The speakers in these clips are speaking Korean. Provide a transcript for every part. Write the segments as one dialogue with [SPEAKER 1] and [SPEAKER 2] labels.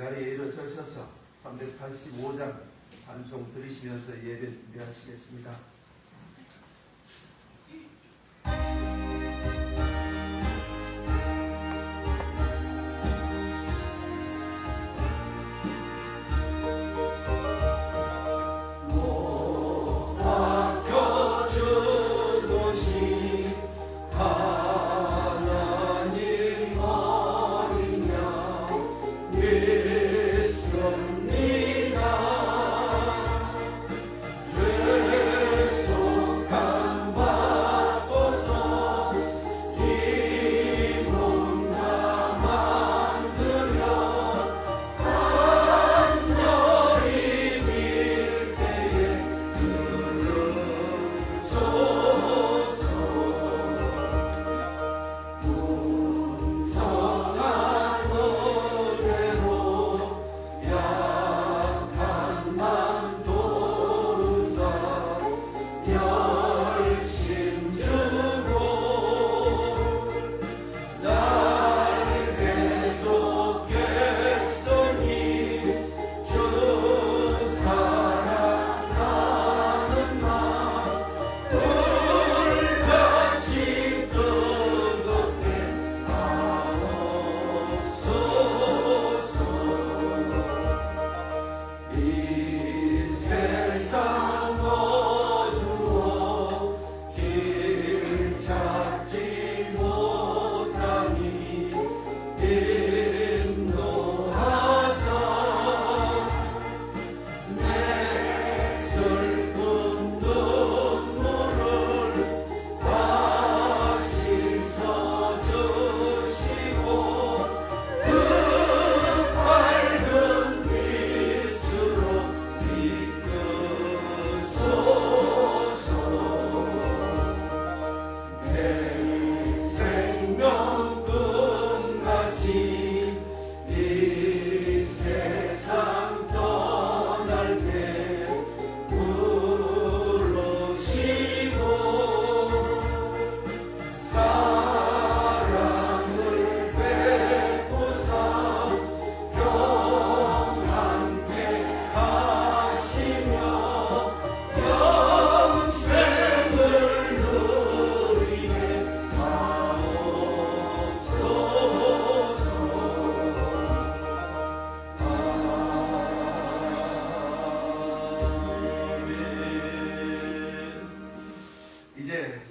[SPEAKER 1] 자리에 일어서셔서 385장 찬송 들으시면서 예배 준비하시겠습니다.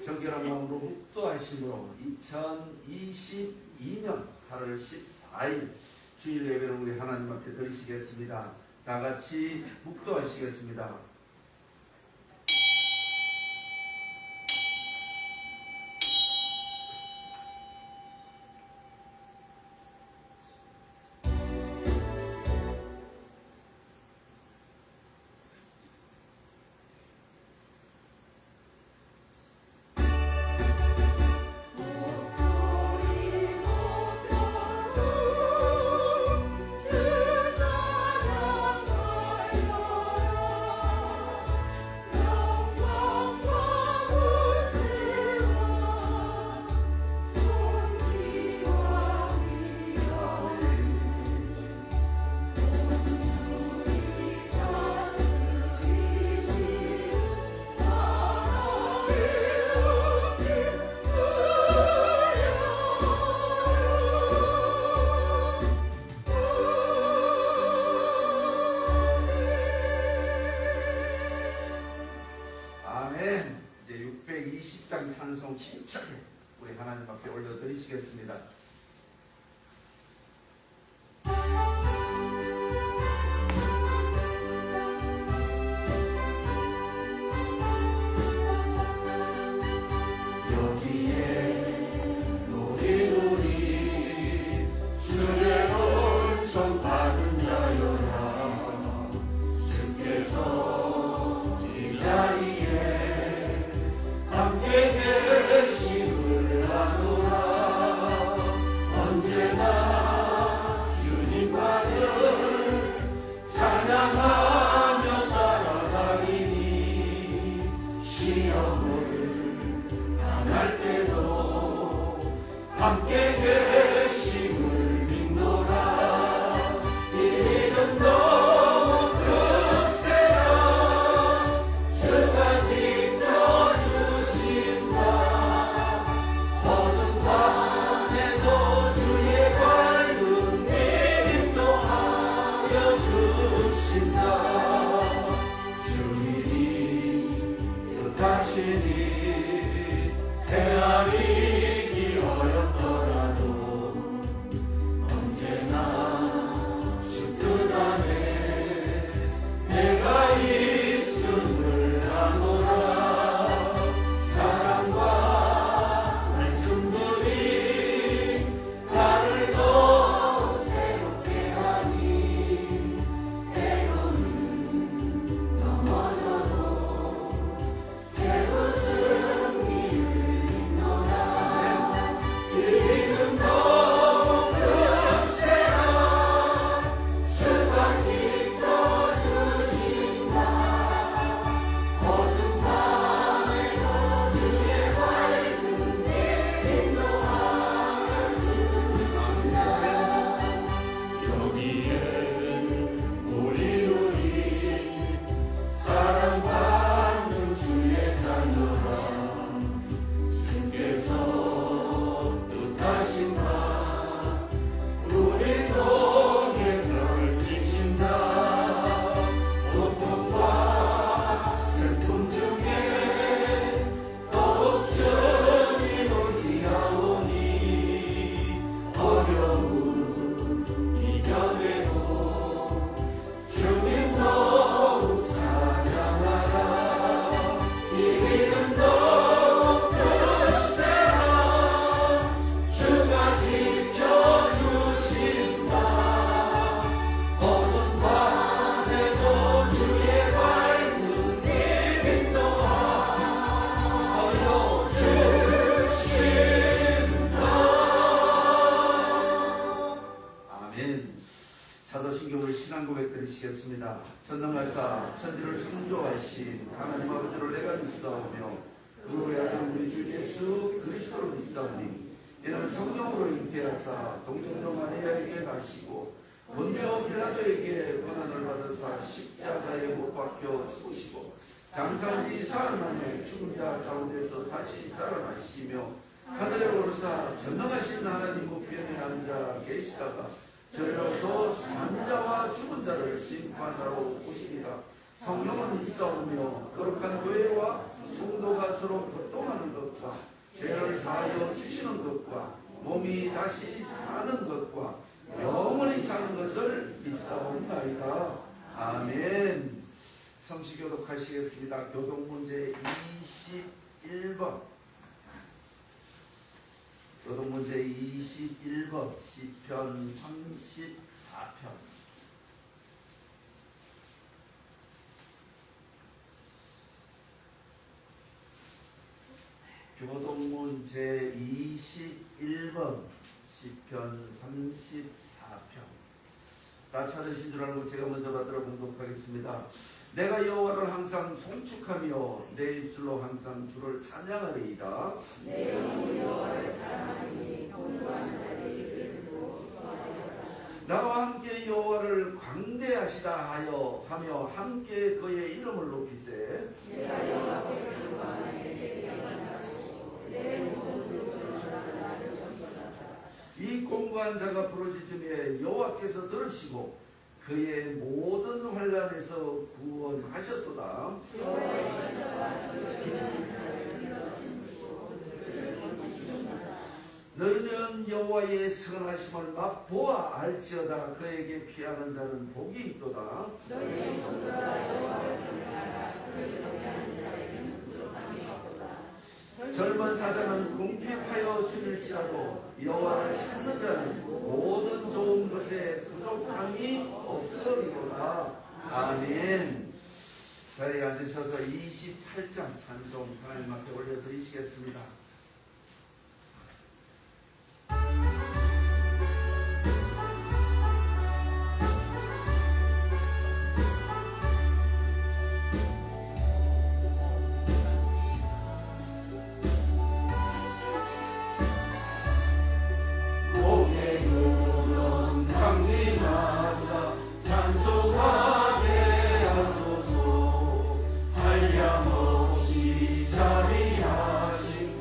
[SPEAKER 1] 정결한 마음으로 묵도하심으로 2022년 8월 14일 주일 예배를 우리 하나님 앞에 드리시겠습니다. 다 같이 묵도하시겠습니다. 이제 620장 찬송 힘차게 우리 하나님 앞에 올려드리시겠습니다.
[SPEAKER 2] 함께 계심을 나누라.
[SPEAKER 1] 전능하사 천지를 창조하신 하나님 아버지를 내가 믿사오며 그 외아들 우리 주 예수 그리스도를 믿사오니 이는 성령으로 잉태하사 동정녀 마리아에게 나시고 본디오 빌라도에게 고난을 받으사 십자가에 못 박혀 죽으시고 장사한 지 사흘 만에 죽은 자 가운데서 다시 살아나시며 하늘에 오르사 전능하신 하나님 우편에 앉아 계시다가 저리로서 산자와 죽은 자를 심판하러 오시리라. 성령은 있사오며 거룩한 교회와 성도가 서로 교통하는 것과 죄를 사하여 주시는 것과 몸이 다시 사는 것과 영원히 사는 것을 믿사옵나이다. 아멘. 성시교독하시겠습니다. 교독문제 21번. 교독문제 21번 시편 34편. 교독문제 21번 시편 34편. 다 찾으신 줄 알고 제가 먼저 받들어 봉독하겠습니다. 내가 여호와를 항상 송축하며 내 입술로 항상 주를 찬양하리이다.
[SPEAKER 2] 내 영혼이 여호와를 찬양하니 공부하는 자의 입을 듣고 기뻐하리로다.
[SPEAKER 1] 나와 함께 여호와를 광대하시다 하며 함께 그의 이름을 높이세.
[SPEAKER 2] 내가 여호와께 기뻐하니 내게 영광하시고 내 모든 것을 나를 섬기소서.
[SPEAKER 1] 이 공고한 자가 부르짖음에 여호와께서 들으시고 그의 모든 환난에서 구원하셨도다. 너희는 여호와의 선하심을 맛보아 알지어다. 그에게 피하는 자는 복이 있도다.
[SPEAKER 2] 너희의 손으로 여호와를 경외하라. 그를 경외하는 자에게는 부족함이 없도다.
[SPEAKER 1] 젊은 사자는 궁핍하여 죽일지라도 여호와를 찾는 자는 모든 좋은 것에 부족함이 없으리로다. 아멘. 자리에 앉으셔서 28장 찬송 하나님 앞에 올려드리시겠습니다.
[SPEAKER 3] 자비하신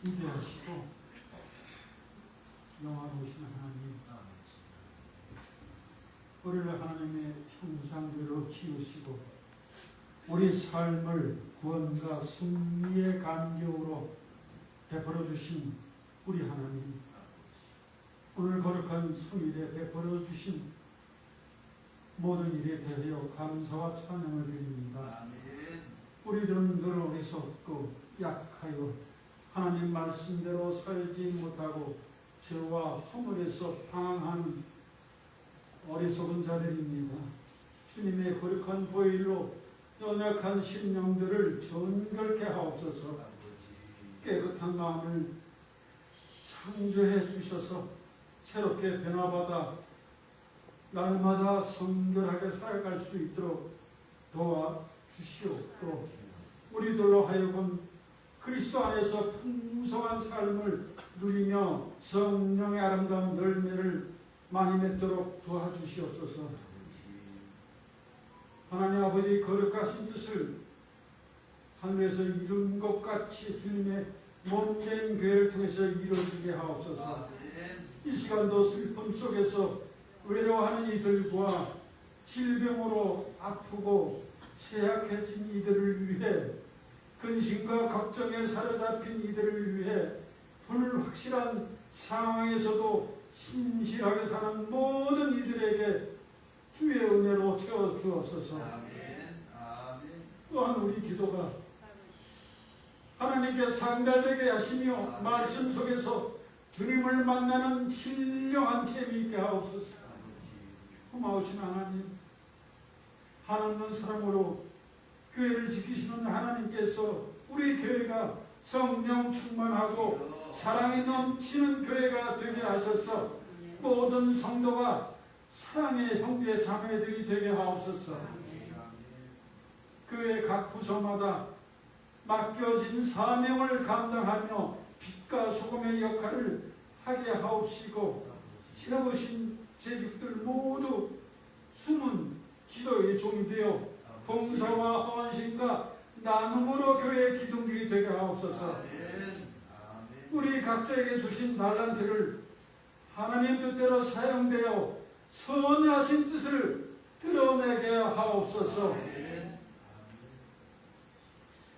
[SPEAKER 3] 위대하시고 영화로우신 하나님, 우리를 하나님의 형상대로 지으시고 우리 삶을 구원과 승리의 간격으로 베풀어 주신 우리 하나님, 오늘 거룩한 성일에 베풀어 주신 모든 일에 대하여 감사와 찬양을 드립니다. 우리들은 늘 어리석고 약하여 하나님 말씀대로 살지 못하고 죄와 허물에서 방황하는 어리석은 자들입니다. 주님의 거룩한 보혈로 연약한 심령들을 정결케 하옵소서. 깨끗한 마음을 창조해 주셔서 새롭게 변화받아 날마다 성결하게 살아갈 수 있도록 도와주시옵고, 우리들로 하여금 그리스도 안에서 풍성한 삶을 누리며 성령의 아름다운 열매를 많이 맺도록 도와주시옵소서. 하나님 아버지, 거룩하신 뜻을 하늘에서 이룬 것 같이 주님의 몸된 교회를 통해서 이루어지게 하옵소서. 이 시간도 슬픔 속에서 외로워하는 이들과 질병으로 아프고 쇠약해진 이들을 위해, 근심과 걱정에 사로잡힌 이들을 위해, 오늘 확실한 상황에서도 신실하게 사는 모든 이들에게 주의 은혜로 채워 주옵소서. 또한 우리 기도가 하나님께 상달되게 하시며 말씀 속에서 주님을 만나는 신령한 재미있게 하옵소서. 고마우신 하나님, 하나님은 사랑으로 교회를 지키시는 하나님께서 우리 교회가 성령 충만하고 사랑이 넘치는 교회가 되게 하셔서 모든 성도가 사랑의 형제 자매들이 되게 하옵소서. 교회 각 부서마다 맡겨진 사명을 감당하며 빛과 소금의 역할을 하게 하옵시고, 세우신 재직들 모두 숨은 기도의 종이 되어 봉사와 헌신과 나눔으로 교회의 기둥들이 되게 하옵소서. 우리 각자에게 주신 달란트를 하나님 뜻대로 사용되어 선하신 뜻을 드러내게 하옵소서.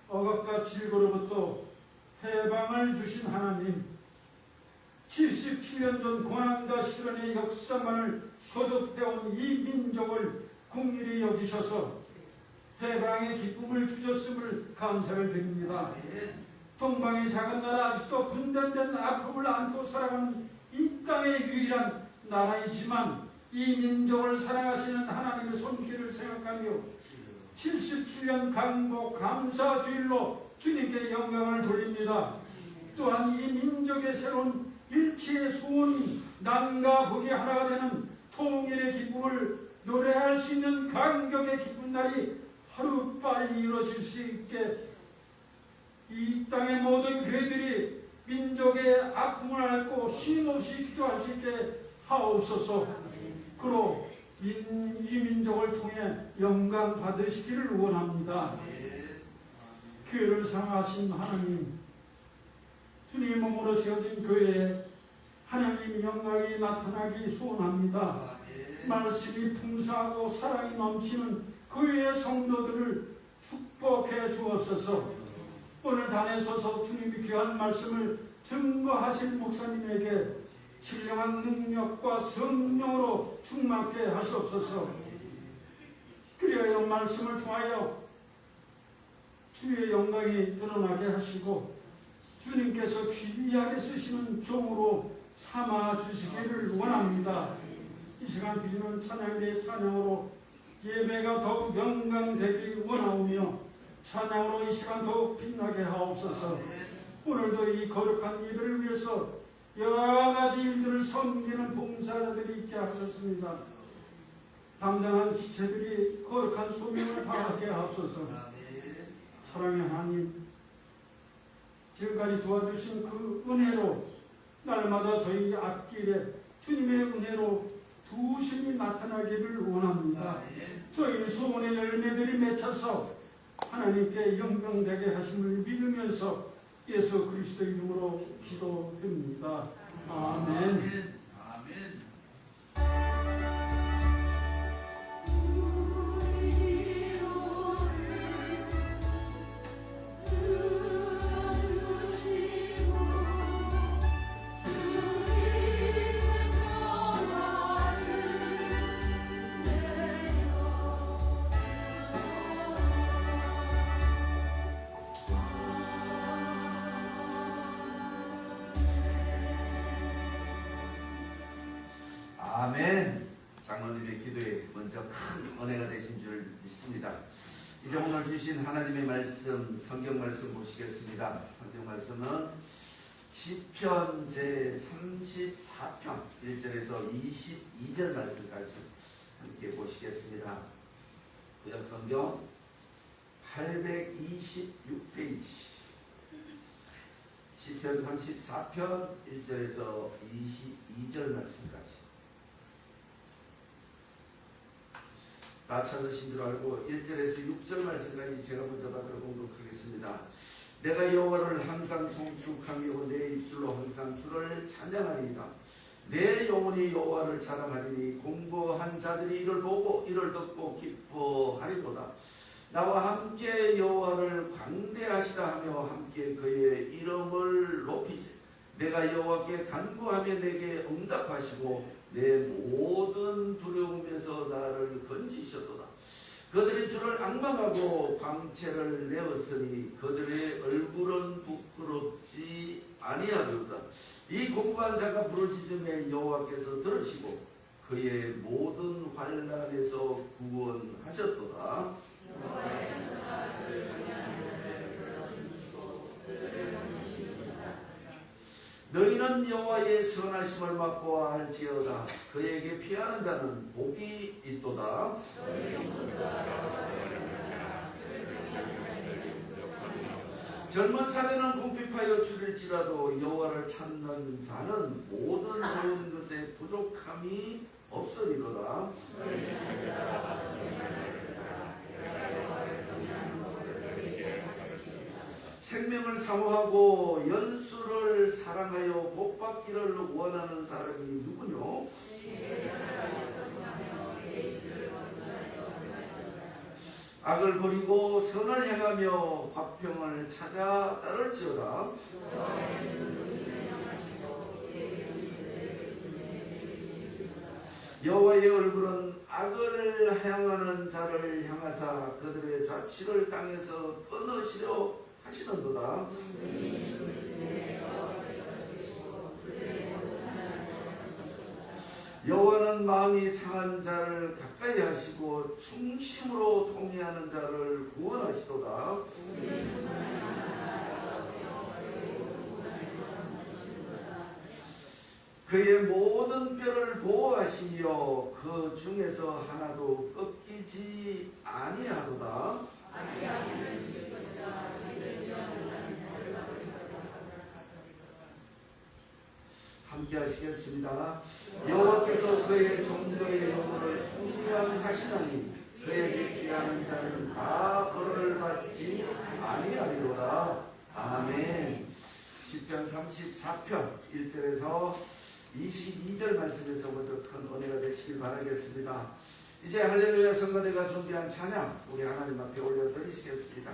[SPEAKER 3] 억압과 질고로부터 해방을 주신 하나님, 77년 전 고난과 시련의 역사만을 거듭해온 이 민족을 긍휼히 여기셔서 해방의 기쁨을 주셨음을 감사를 드립니다. 동방의 작은 나라, 아직도 분단된 아픔을 안고 살아가는 이 땅의 유일한 나라이지만 이 민족을 사랑하시는 하나님의 손길을 생각하며 77년 강복 감사 주일로 주님께 영광을 돌립니다. 또한 이 민족의 새로운 일치의 소원이 남과 북이 하나가 되는 통일의 기쁨을 노래할 수 있는 감격의 기쁜 날이 하루 빨리 이루어질 수 있게 이 땅의 모든 교회들이 민족의 아픔을 앓고 쉼없이 기도할 수 있게 하옵소서. 그로 이 민족을 통해 영광 받으시기를 원합니다. 교회를 사랑하신 하나님, 주님 몸으로 세워진 교회에 하나님 영광이 나타나기 소원합니다. 말씀이 풍성하고 사랑이 넘치는 교회의 성도들을 축복해 주옵소서. 오늘 단에 서서 주님이 귀한 말씀을 증거하실 목사님에게 신령한 능력과 성령으로 충만케 하시옵소서. 그리하여 말씀을 통하여 주의 영광이 드러나게 하시고 주님께서 귀하게 쓰시는 종으로 삼아 주시기를 원합니다. 이 시간 드리는 찬양의 찬양으로 예배가 더욱 영광되기 원하오며 찬양으로 이 시간 더욱 빛나게 하옵소서. 오늘도 이 거룩한 일을 위해서 여러 가지 일들을 섬기는 봉사자들이 있게 하셨습니다. 당당한 지체들이 거룩한 소명을 다하게 하옵소서. 사랑의 하나님, 지금까지 도와주신 그 은혜로 날마다 저희 앞길에 주님의 은혜로 두심이 나타나기를 원합니다. 저희 소원의 열매들이 맺혀서 하나님께 영광되게 하심을 믿으면서 예수 그리스도 이름으로 기도드립니다. 아멘.
[SPEAKER 1] 아멘. 아멘. 장로님의 기도에 먼저 큰 은혜가 되신 줄 믿습니다. 이제 오늘 주신 하나님의 말씀, 성경 말씀 보시겠습니다. 성경 말씀은 시편 제34편 1절에서 22절 말씀까지 함께 보시겠습니다. 구약 성경 826페이지 시편 34편 1절에서 22절 말씀까지 다 찾으신 줄 알고 1절에서 6절 말씀까지 제가 먼저 받들어 공독하겠습니다. 내가 여호와를 항상 송축하며 내 입술로 항상 주를 찬양하리이다. 내 영혼이 여호와를 자랑하리니 공부한 자들이 이를 보고 이를 듣고 기뻐하리도다. 나와 함께 여호와를 광대하시라 하며 함께 그의 이름을 높이세. 내가 여호와께 간구하며 내게 응답하시고 내 모든 두려움에서 나를 건지셨도다. 그들이 주를 앙망하고 광채를 내었으니 그들의 얼굴은 부끄럽지 아니하리로다. 이 공부한 자가 부르짖음에 여호와께서 들으시고 그의 모든 환난에서 구원하셨도다. 너희는 여호와의 선하심을 맛보아 알지어다. 그에게 피하는 자는 복이 있도다. 젊은 사내는 궁핍하여 줄일지라도 여호와를 찾는 자는 모든 좋은 것에 부족함이 없으리로다. 생명을 사모하고 연수를 사랑하여 복받기를 원하는 사람이 누구뇨? 악을 버리고 선을 행하며 화평을 찾아 따를지어다. 여호와의 얼굴은 악을 향하는 자를 향하사 그들의 자취를 땅에서 끊으시려 하시는도다. 여호와는 마음이 상한 자를 가까이 하시고 충심으로 통회하는 자를 구원하시도다. 그의 모든 뼈를 보호하시며 그 중에서 하나도 꺾이지 아니하도다. 함께 하시겠습니다. 여호와께서 그의 종들의 영혼을 순양하시나니 그에게 피하는 자는 다 벌을 받지 아니하리로다. 아멘. 시편 34편 1절에서 22절 말씀에서 먼저 큰 은혜가 되시길 바라겠습니다. 이제 할렐루야 성가대가 준비한 찬양 우리 하나님 앞에 올려드리시겠습니다.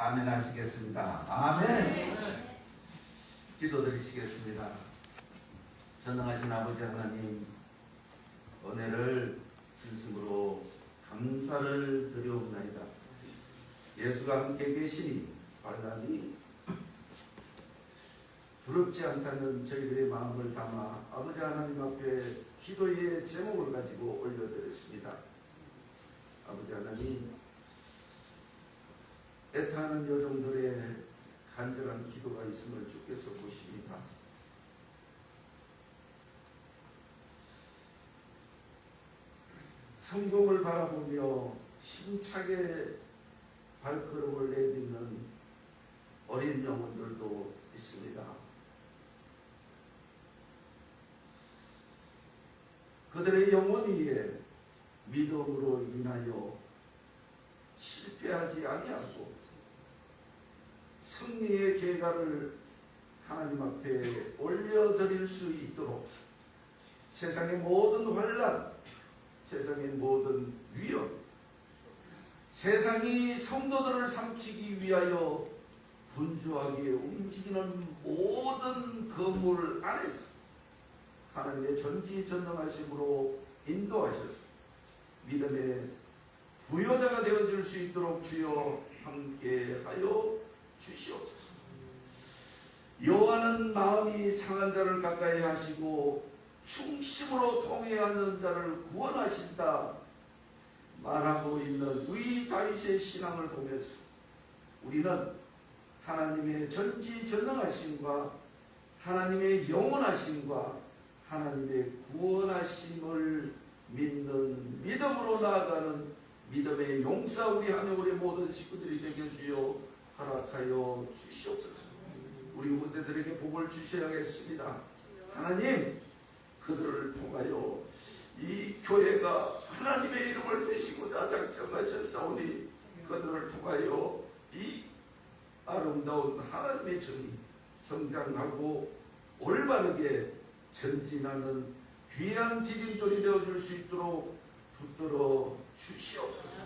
[SPEAKER 1] 아멘 하시겠습니다. 아멘. 기도드리시겠습니다. 전능하신 아버지 하나님, 은혜를 진심으로 감사를 드리옵나이다. 예수가 함께 계시니 환난이 두렵지 않다는 저희들의 마음을 담아 아버지 하나님 앞에 기도의 제목을 가지고 올려드렸습니다. 아버지 하나님, 애타는 여종들의 간절한 기도가 있음을 주께서 보십니다. 성공을 바라보며 힘차게 발걸음을 내딛는 어린 영혼들도 있습니다. 그들의 영혼 위에 믿음으로 인하여 실패하지 아니하고 승리의 계가를 하나님 앞에 올려드릴 수 있도록 세상의 모든 환난, 세상의 모든 위험, 세상이 성도들을 삼키기 위하여 분주하게 움직이는 모든 건물 안에서 하나님의 전지전능하심으로 인도하셔서 믿음의 부여자가 되어줄 수 있도록 주여 함께하여 주시옵소서. 여호와는 마음이 상한 자를 가까이 하시고 충심으로 통회하는 자를 구원하신다 말하고 있는 우리 다윗의 신앙을 보면서 우리는 하나님의 전지전능하심과 하나님의 영원하심과 하나님의 구원하심을 믿는 믿음으로 나아가는 믿음의 용사 우리 한영울의 모든 식구들이 되게 주여 허락하여 주시옵소서. 우리 후대들에게 복을 주셔야겠습니다. 하나님, 그들을 통하여 이 교회가 하나님의 이름을 되시고자 작정하셨사오니 그들을 통하여 이 아름다운 하나님의 정의 성장하고 올바르게 전진하는 귀한 디딤돌이 되어줄 수 있도록 붙들어 주시옵소서.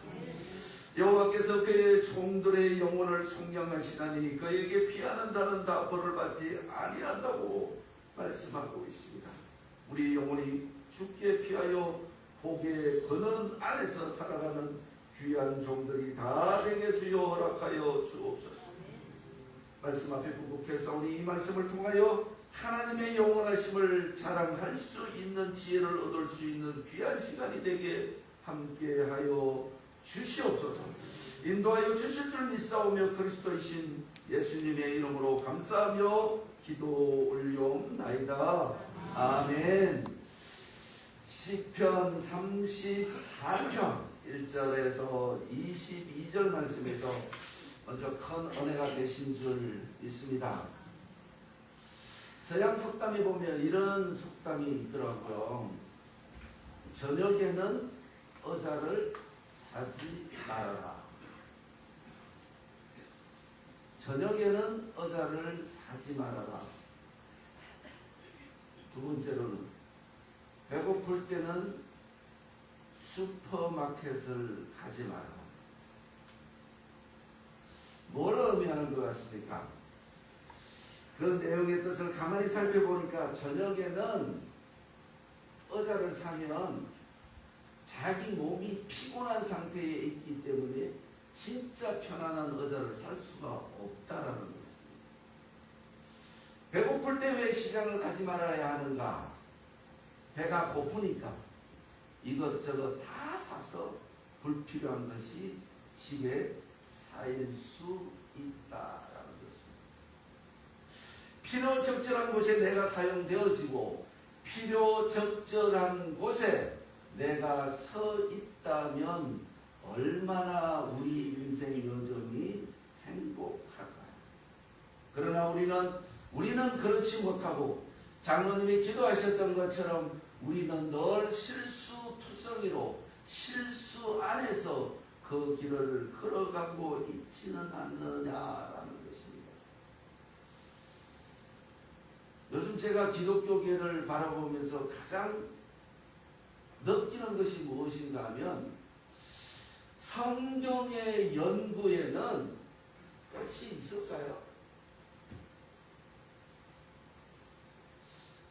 [SPEAKER 1] 여호와께서 그의 종들의 영혼을 속량하시나니 그에게 피하는 자는 다 벌을 받지 아니한다고 말씀하고 있습니다. 우리 영혼이 주께 피하여 복의 근원 안에서 살아가는 귀한 종들이 다 되게 주여 허락하여 주옵소서. 말씀 앞에 부국해서오니 이 말씀을 통하여 하나님의 영원하심을 자랑할 수 있는 지혜를 얻을 수 있는 귀한 시간이 되게 함께하여 주시옵소서. 인도하여 주실 줄 믿사오며 그리스도이신 예수님의 이름으로 감사하며 기도 올려옵나이다. 아멘. 시편 34편 1절에서 22절 말씀에서 먼저 큰 은혜가 되신 줄 믿습니다. 서양 속담에 보면 이런 속담이 있더라고요. 저녁에는 의자를 사지 말아라. 저녁에는 의자를 사지 말아라. 두 번째로는 배고플 때는 슈퍼마켓을 가지 마라. 뭘 의미하는 것 같습니까? 그 내용의 뜻을 가만히 살펴보니까 저녁에는 의자를 사면 자기 몸이 피곤한 상태에 있기 때문에 진짜 편안한 의자를 살 수가 없다라는 것입니다. 배고플 때 왜 시장을 가지 말아야 하는가? 배가 고프니까 이것저것 다 사서 불필요한 것이 집에 쌓일 수 있다라는 것입니다. 필요 적절한 곳에 내가 사용되어지고 필요 적절한 곳에 내가 서 있다면 얼마나 우리 인생 여정이 행복할까요? 그러나 우리는 그렇지 못하고 장로님이 기도하셨던 것처럼 우리는 늘 실수투성이로 실수 안에서 그 길을 걸어가고 있지는 않느냐라는 것입니다. 요즘 제가 기독교계를 바라보면서 가장 느끼는 것이 무엇인가 하면 성경의 연구에는 끝이 있을까요?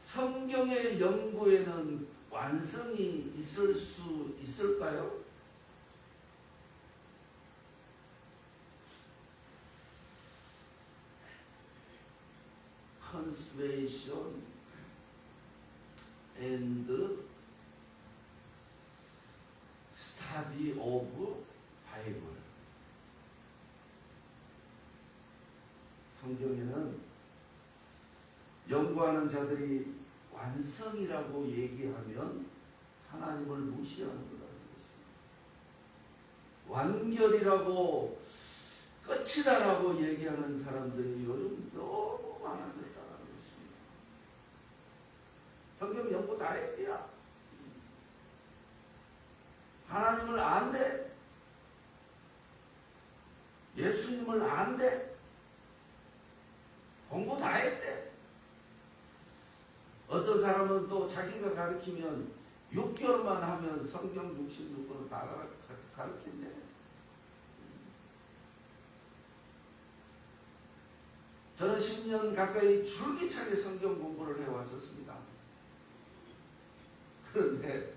[SPEAKER 1] 성경의 연구에는 완성이 있을 수 있을까요? Conservation and Study of Bible. 성경에는 연구하는 자들이 완성이라고 얘기하면 하나님을 무시하는 거라는 것입니다. 완결이라고 끝이다라고 얘기하는 사람들이 요즘 너무 많아졌다는 것입니다. 성경 연구 다 했대야. 하나님을 안대. 예수님을 안대. 공부 다 했대. 어떤 사람은 또 자기가 가르치면 6개월만 하면 성경 66권을 다 가르친대. 저는 10년 가까이 줄기차게 성경 공부를 해왔었습니다. 그런데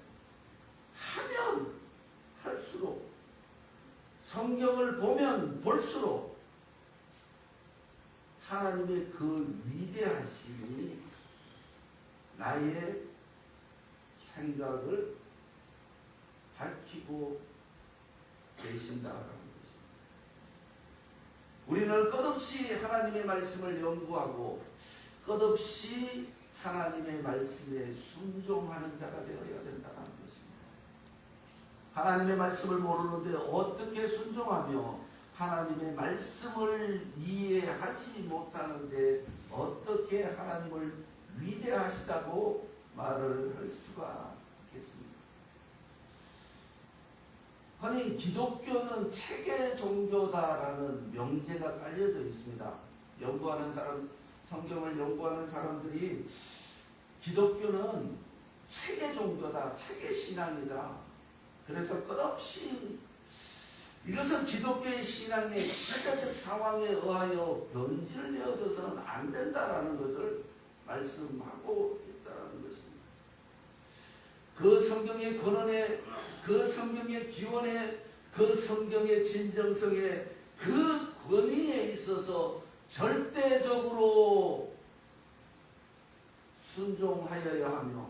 [SPEAKER 1] 하면 할수록 성경을 보면 볼수록 하나님의 그 위대하심이 나의 생각을 밝히고 계신다라는 것입니다. 우리는 끝없이 하나님의 말씀을 연구하고 끝없이 하나님의 말씀에 순종하는 자가 되어야 된다는 것입니다. 하나님의 말씀을 모르는데 어떻게 순종하며 하나님의 말씀을 이해하지 못하는데 어떻게 하나님을 위대하시다고 말을 할 수가 있겠습니까? 아니, 기독교는 체계 종교다라는 명제가 깔려져 있습니다. 연구하는 사람, 성경을 연구하는 사람들이 기독교는 체계 종교다, 체계 신앙이다. 그래서 끝없이 이것은 기독교의 신앙의 시대적 상황에 의하여 변질을 내어져서는 안 된다라는 것을 말씀하고 있다는 것입니다. 그 성경의 권원에, 그 성경의 기원에, 그 성경의 진정성에, 그 권위에 있어서 절대적으로 순종하여야 하며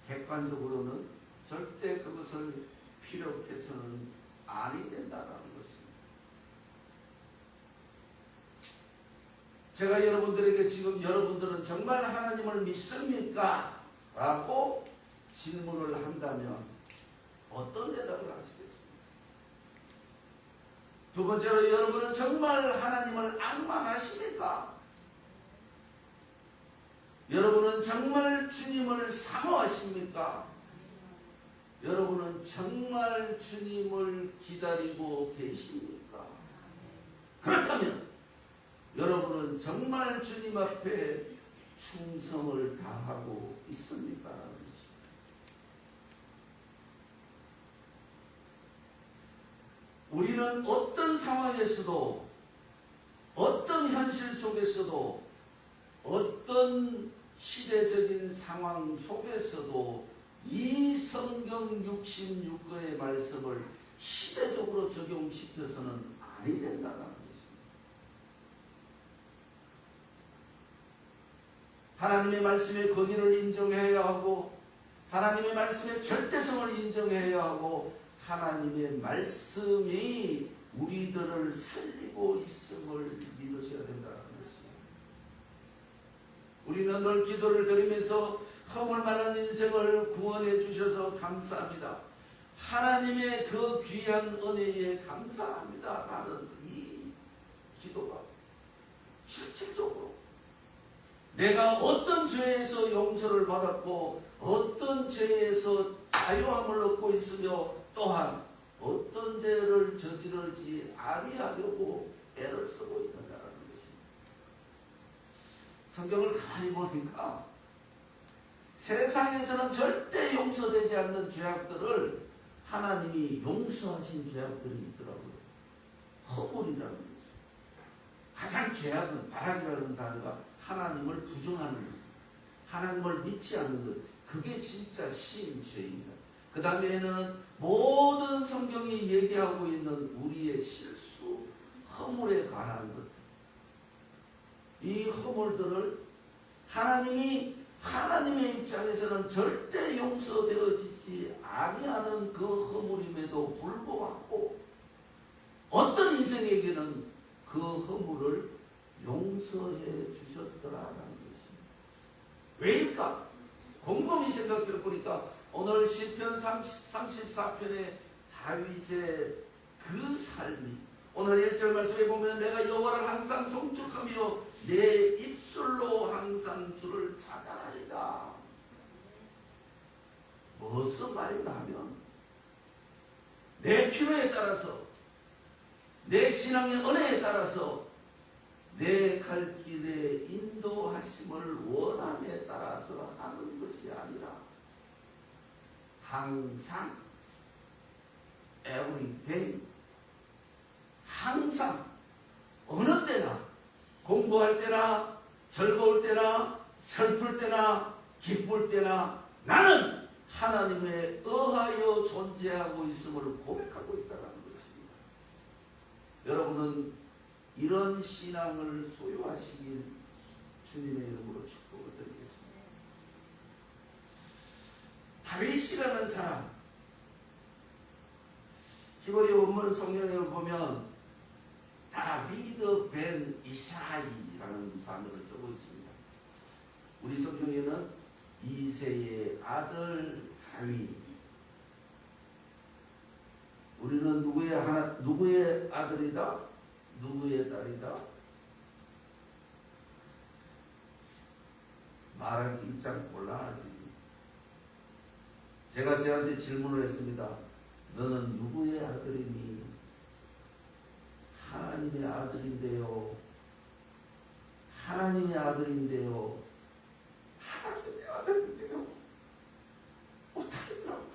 [SPEAKER 1] 객관적으로는 절대 그것을 피력해서는 아니 된다는 것입니다. 제가 여러분들에게 지금 여러분들은 정말 하나님을 믿습니까? 라고 질문을 한다면 어떤 대답을 하시겠습니까? 두 번째로 여러분은 정말 하나님을 앙망하십니까? 여러분은 정말 주님을 사모하십니까? 여러분은 정말 주님을 기다리고 계십니까? 그렇다면 여러분은 정말 주님 앞에 충성을 다하고 있습니까? 우리는 어떤 상황에서도, 어떤 현실 속에서도, 어떤 시대적인 상황 속에서도 이 성경 66권의 말씀을 시대적으로 적용시켜서는 아니 된다는 것입니다. 하나님의 말씀의 권위를 인정해야 하고 하나님의 말씀의 절대성을 인정해야 하고 하나님의 말씀이 우리들을 살리고 있음을 믿으셔야 된다는 것입니다. 우리는 늘 기도를 드리면서 허물 많은 인생을 구원해 주셔서 감사합니다. 하나님의 그 귀한 은혜에 감사합니다. 라는 이 기도가 실질적으로 내가 어떤 죄에서 용서를 받았고 어떤 죄에서 자유함을 얻고 있으며 또한 어떤 죄를 저지르지 아니하려고 애를 쓰고 있는다는 것입니다. 성경을 가만히 보니까 세상에서는 절대 용서되지 않는 죄악들을 하나님이 용서하신 죄악들이 있더라고요. 허물이라는 거죠. 가장 죄악은 바락이라는 단어가 하나님을 부정하는 것, 하나님을 믿지 않는 것, 그게 진짜 심죄입니다. 그 다음에는 모든 성경이 얘기하고 있는 우리의 실수, 허물에 관한 것, 이 허물들을 하나님의 입장에서는 절대 용서되어지지 아니하는 그 허물임에도 불구하고 어떤 인생에게는 그 허물을 용서해 주셨더라라는 것입니다. 왜일까? 곰곰이 생각해 보니까 오늘 시편 34편의 다윗의 그 삶이 오늘 1절 말씀에 보면 내가 여호와를 항상 송축하며 내 입술로 항상 주를 찬양하리다. 무슨 말인가 하면 내 필요에 따라서 내 신앙의 은혜에 따라서 내 갈 길에 인도하심을 원함에 따라서 하는 것이 아니라 항상 every day 항상 어느 때나 공부할 때나 즐거울 때나 슬플 때나 기쁠 때나 나는 하나님에 의하여 존재하고 있음을 고백하고 있다는 것입니다. 여러분은 이런 신앙을 소유하시길 주님의 이름으로 축복을 드리겠습니다. 다윗이라는 사람, 히브리 원문 성경에 보면 다비드 벤 이사이라는 단어를 쓰고 있습니다. 우리 성경에는 이새의 아들 다윗. 우리는 누구의 아들이다? 누구의 딸이다? 말하기 입장 곤란하지. 제가 쟤한테 질문을 했습니다. 너는 누구의 아들이니? 하나님의 아들인데요. 하나님의 아들인데요. 하나님의 아들인데요. 못하겠더라고.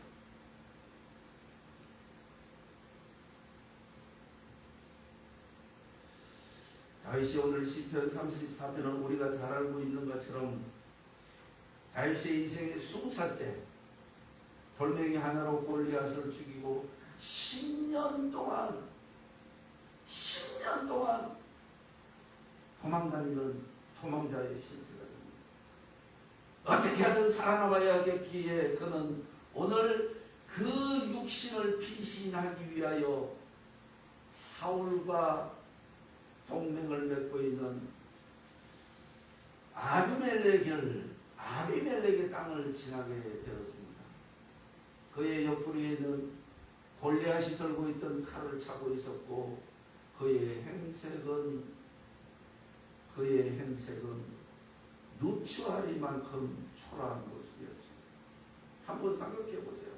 [SPEAKER 1] 다윗이 오늘 시편 34편은 우리가 잘 알고 있는 것처럼 다윗의 인생의 20살 때 돌멩이 하나로 골리앗을 죽이고 10년 동안 도망다니는 도망자의 신세가 됩니다. 어떻게 하든 살아남아야겠기에 그는 오늘 그 육신을 피신하기 위하여 사울과 동맹을 맺고 있는 아비멜렉의 땅을 지나게 되었습니다. 그의 옆구리에는 골리앗이 들고 있던 칼을 차고 있었고 그의 행색은 누추하리만큼 초라한 모습이었습니다. 한번 생각해 보세요.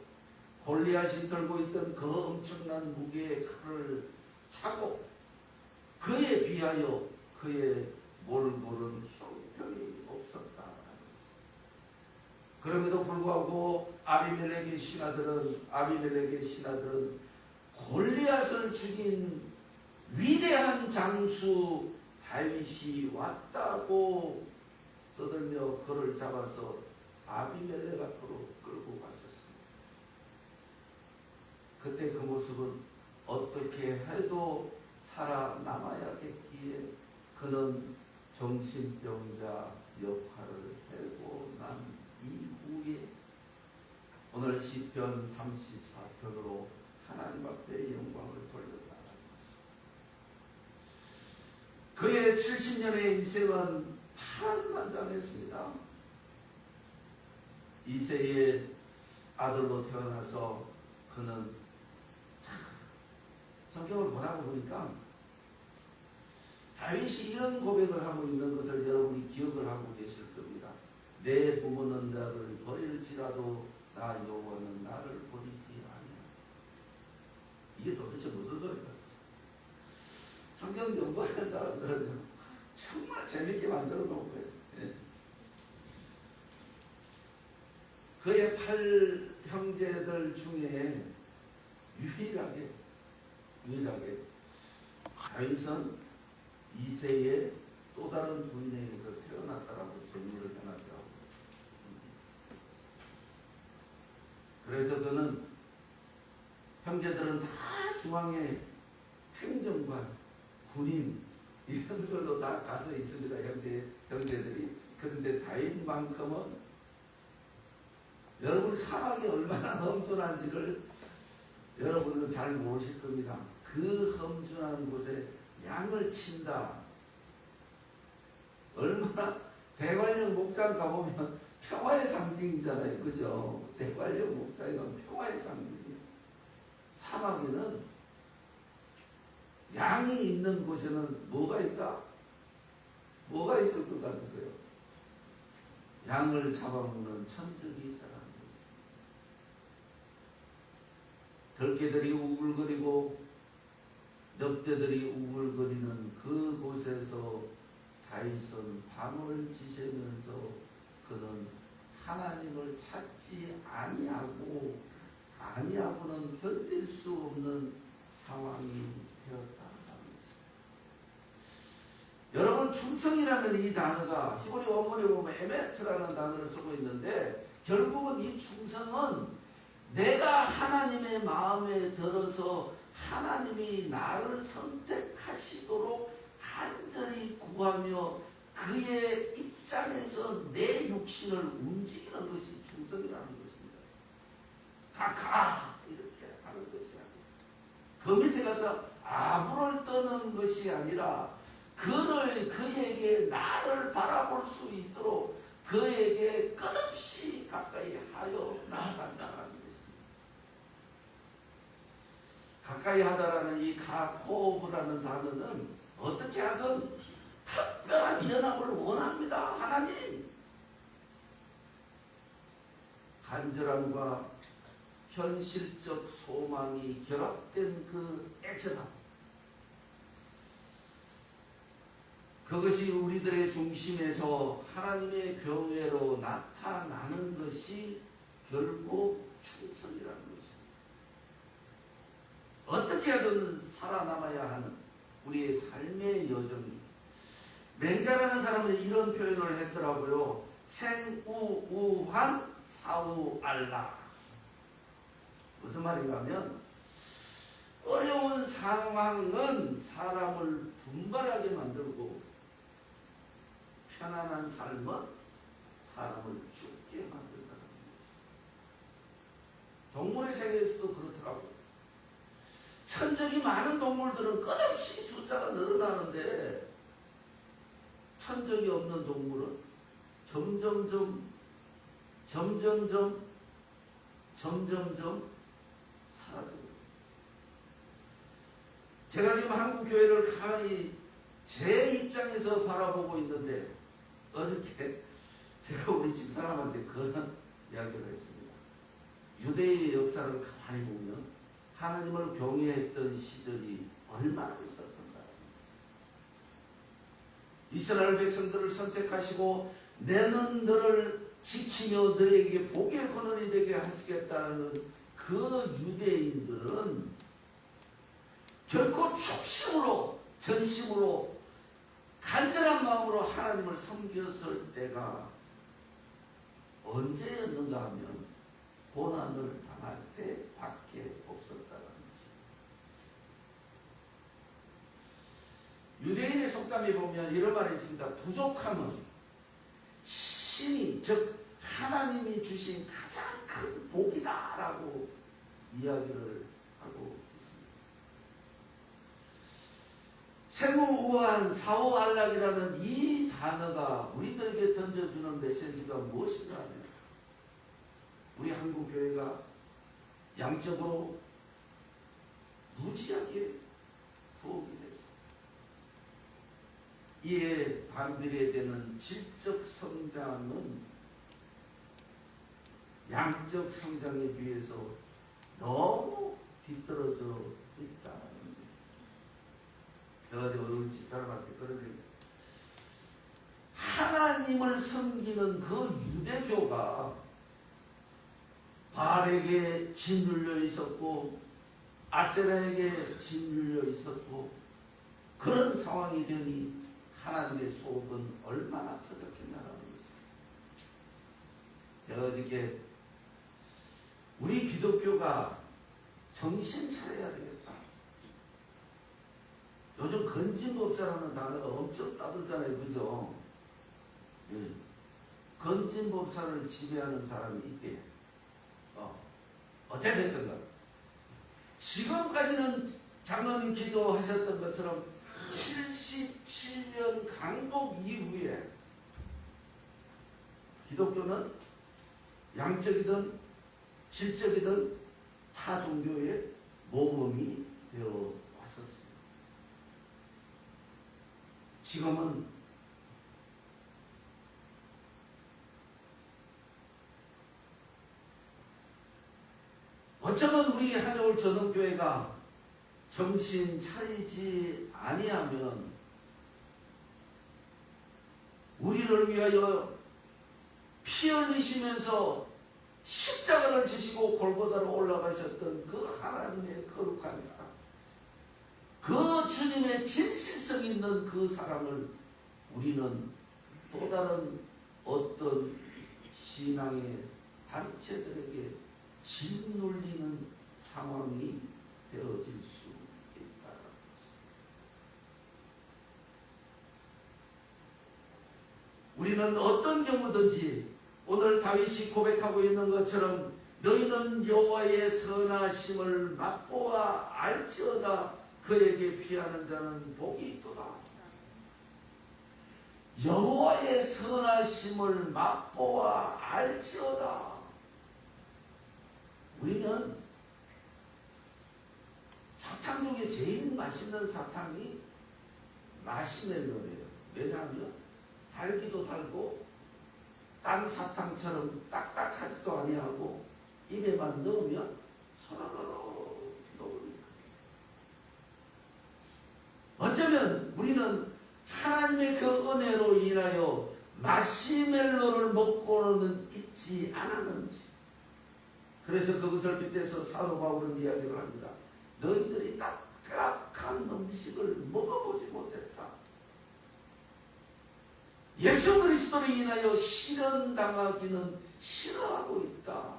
[SPEAKER 1] 골리앗이 들고 있던 그 엄청난 무게의 칼을 차고 그에 비하여 그의 몰골은 형편이 없었다. 그럼에도 불구하고 아비멜렉의 신하들은 골리앗을 죽인 위대한 장수 다윗이 왔다고 떠들며 그를 잡아서 아비멜렉 앞으로 끌고 갔었습니다. 그때 그 모습은 어떻게 해도 살아남아야겠기에 그는 정신병자 역할을 해고 난 이후에 오늘 시편 34편으로 하나님 앞에 영광을 돌렸다. 그의 70년의 인생은 파란만장했습니다. 이새의 아들로 태어나서 그는 성경을 보라고 보니까 다윗이 이런 고백을 하고 있는 것을 여러분이 기억을 하고 계실 겁니다. 내 부모는 나를 버릴지라도 나 여호와는 나를 버리지 아니하리라. 이게 도대체 무슨 소리가? 성경 연구하는 사람들은 정말 재밌게 만들어 놓은 거예요. 예. 그의 8형제들 중에 유일하게 다윗은 이세의 또 다른 부인에게서 태어났다라고 설명을 해놨더라고요. 그래서 그는 형제들은 다 중앙에 행정관, 군인 이런 걸로 다 가서 있습니다. 형제들이. 그런데 다윗만큼은 여러분 사막이 얼마나 험준한지를 여러분은 잘 모르실 겁니다. 그 험준한 곳에 양을 친다. 얼마나 대관령 목장 가보면 평화의 상징이잖아요. 그죠? 대관령 목장이 가면 평화의 상징이에요. 사막에는 양이 있는 곳에는 뭐가 있다? 뭐가 있을 것 같으세요? 양을 잡아먹는 천적이 있다는 거예요. 들개들이 우글거리고 늑대들이 우글거리는 그곳에서 다윗은 밤을 지새면서 그는 하나님을 찾지 아니하고는 견딜 수 없는 상황이 되었다. 여러분, 충성이라는 이 단어가 히브리 원문에 보면 에메트라는 단어를 쓰고 있는데, 결국은 이 충성은 내가 하나님의 마음에 들어서 하나님이 나를 선택하시도록 간절히 구하며 그의 입장에서 내 육신을 움직이는 것이 충성이라는 것입니다. 가 이렇게 하는 것이 아니라, 그 밑에 가서 아부를 떠는 것이 아니라 그에게 나를 바라볼 수 있도록 그에게 끝없이 가까이 하여 나아간다는 것입니다. 가까이 하다라는 이 가코브라는 단어는 어떻게 하든 특별한 연합을 원합니다. 하나님. 간절함과 현실적 소망이 결합된 그 애절함. 그것이 우리들의 중심에서 하나님의 교회로 나타나는 것이 결국 충성이라는 것입니다. 어떻게 하든 살아남아야 하는 우리의 삶의 여정이. 맹자라는 사람은 이런 표현을 했더라고요. 생우우한 사우알라. 무슨 말인가 하면, 어려운 상황은 사람을 분발하게 만들고 편안한 삶은 사람을 죽게 만든다는 거죠. 동물의 세계에서도 그렇더라고요. 천적이 많은 동물들은 끝없이 숫자가 늘어나는데, 천적이 없는 동물은 점점점 사라져요. 제가 지금 한국 교회를 가만히 제 입장에서 바라보고 있는데, 어저께 제가 우리 집사람한테 그런 이야기를 했습니다. 유대인의 역사를 가만히 보면 하나님을 경외했던 시절이 얼마나 있었던가. 이스라엘 백성들을 선택하시고 내는 너를 지키며 너에게 복의 근원이 되게 하시겠다는 그 유대인들은 결코 축심으로 전심으로 간절한 마음으로 하나님을 섬겼을 때가 언제였는가 하면 고난을 당할 때밖에 없었다는 것입니다. 유대인의 속담에 보면 이런 말이 있습니다. 부족함은 신이, 즉 하나님이 주신 가장 큰 복이다라고 이야기를 하고 생우우한 사후안락이라는 이 단어가 우리들에게 던져주는 메시지가 무엇인가 하면, 우리 한국교회가 양적으로 무지하게 부흥이 됐습니다. 이에 반비례되는 질적 성장은 양적 성장에 비해서 너무 뒤떨어져 있다. 제가 우리 집사람한테 그런 얘기, 하나님을 섬기는 그 유대교가 바알에게 짓눌려 있었고 아세라에게 짓눌려 있었고 그런 상황이 되니 하나님의 수업은 얼마나 터졌겠냐라는 것입니다. 제가 어저께 우리 기독교가 정신 차려야 되겠다. 요즘 건진법사라는 단어가 엄청 따돌잖아요. 그죠? 예. 건진법사를 지배하는 사람이 있대. 어쨌든 지금까지는 장로님 기도하셨던 것처럼 77년 강복 이후에 기독교는 양적이든 질적이든 타 종교의 모범이 되어 왔었습니다. 지금은 어쩌면 우리 한여울 전원교회가 정신 차리지 아니하면 우리를 위하여 피 흘리시면서 십자가를 지시고 골고다로 올라가셨던 그 하나님의 거룩한 사랑, 그 주님의 진실성 있는 그 사랑을 우리는 또 다른 어떤 신앙의 단체들에게 짓눌리는 상황이 되어질 수 있다는 것입니다. 우리는 어떤 경우든지 오늘 다윗이 고백하고 있는 것처럼 너희는 여호와의 선하심을 맛보아 알지어다. 그에게 피하는 자는 복이 있도다. 여호와의 선하심을 맛보아 알지어다. 우리는 사탕 중에 제일 맛있는 사탕이 마시멜로예요. 왜냐하면 달기도 달고 딴 사탕처럼 딱딱하지도 아니하고 입에만 넣으면 서러러러 녹으니까. 어쩌면 우리는 하나님의 그 은혜로 인하여 마시멜로를 먹고는 있지 않았는지, 그래서 그것을 빗대서 사도 바울은 이야기를 합니다. 너희들이 딱딱한 음식을 먹어보지 못했다. 예수 그리스도로 인하여 실현당하기는 싫어하고 있다.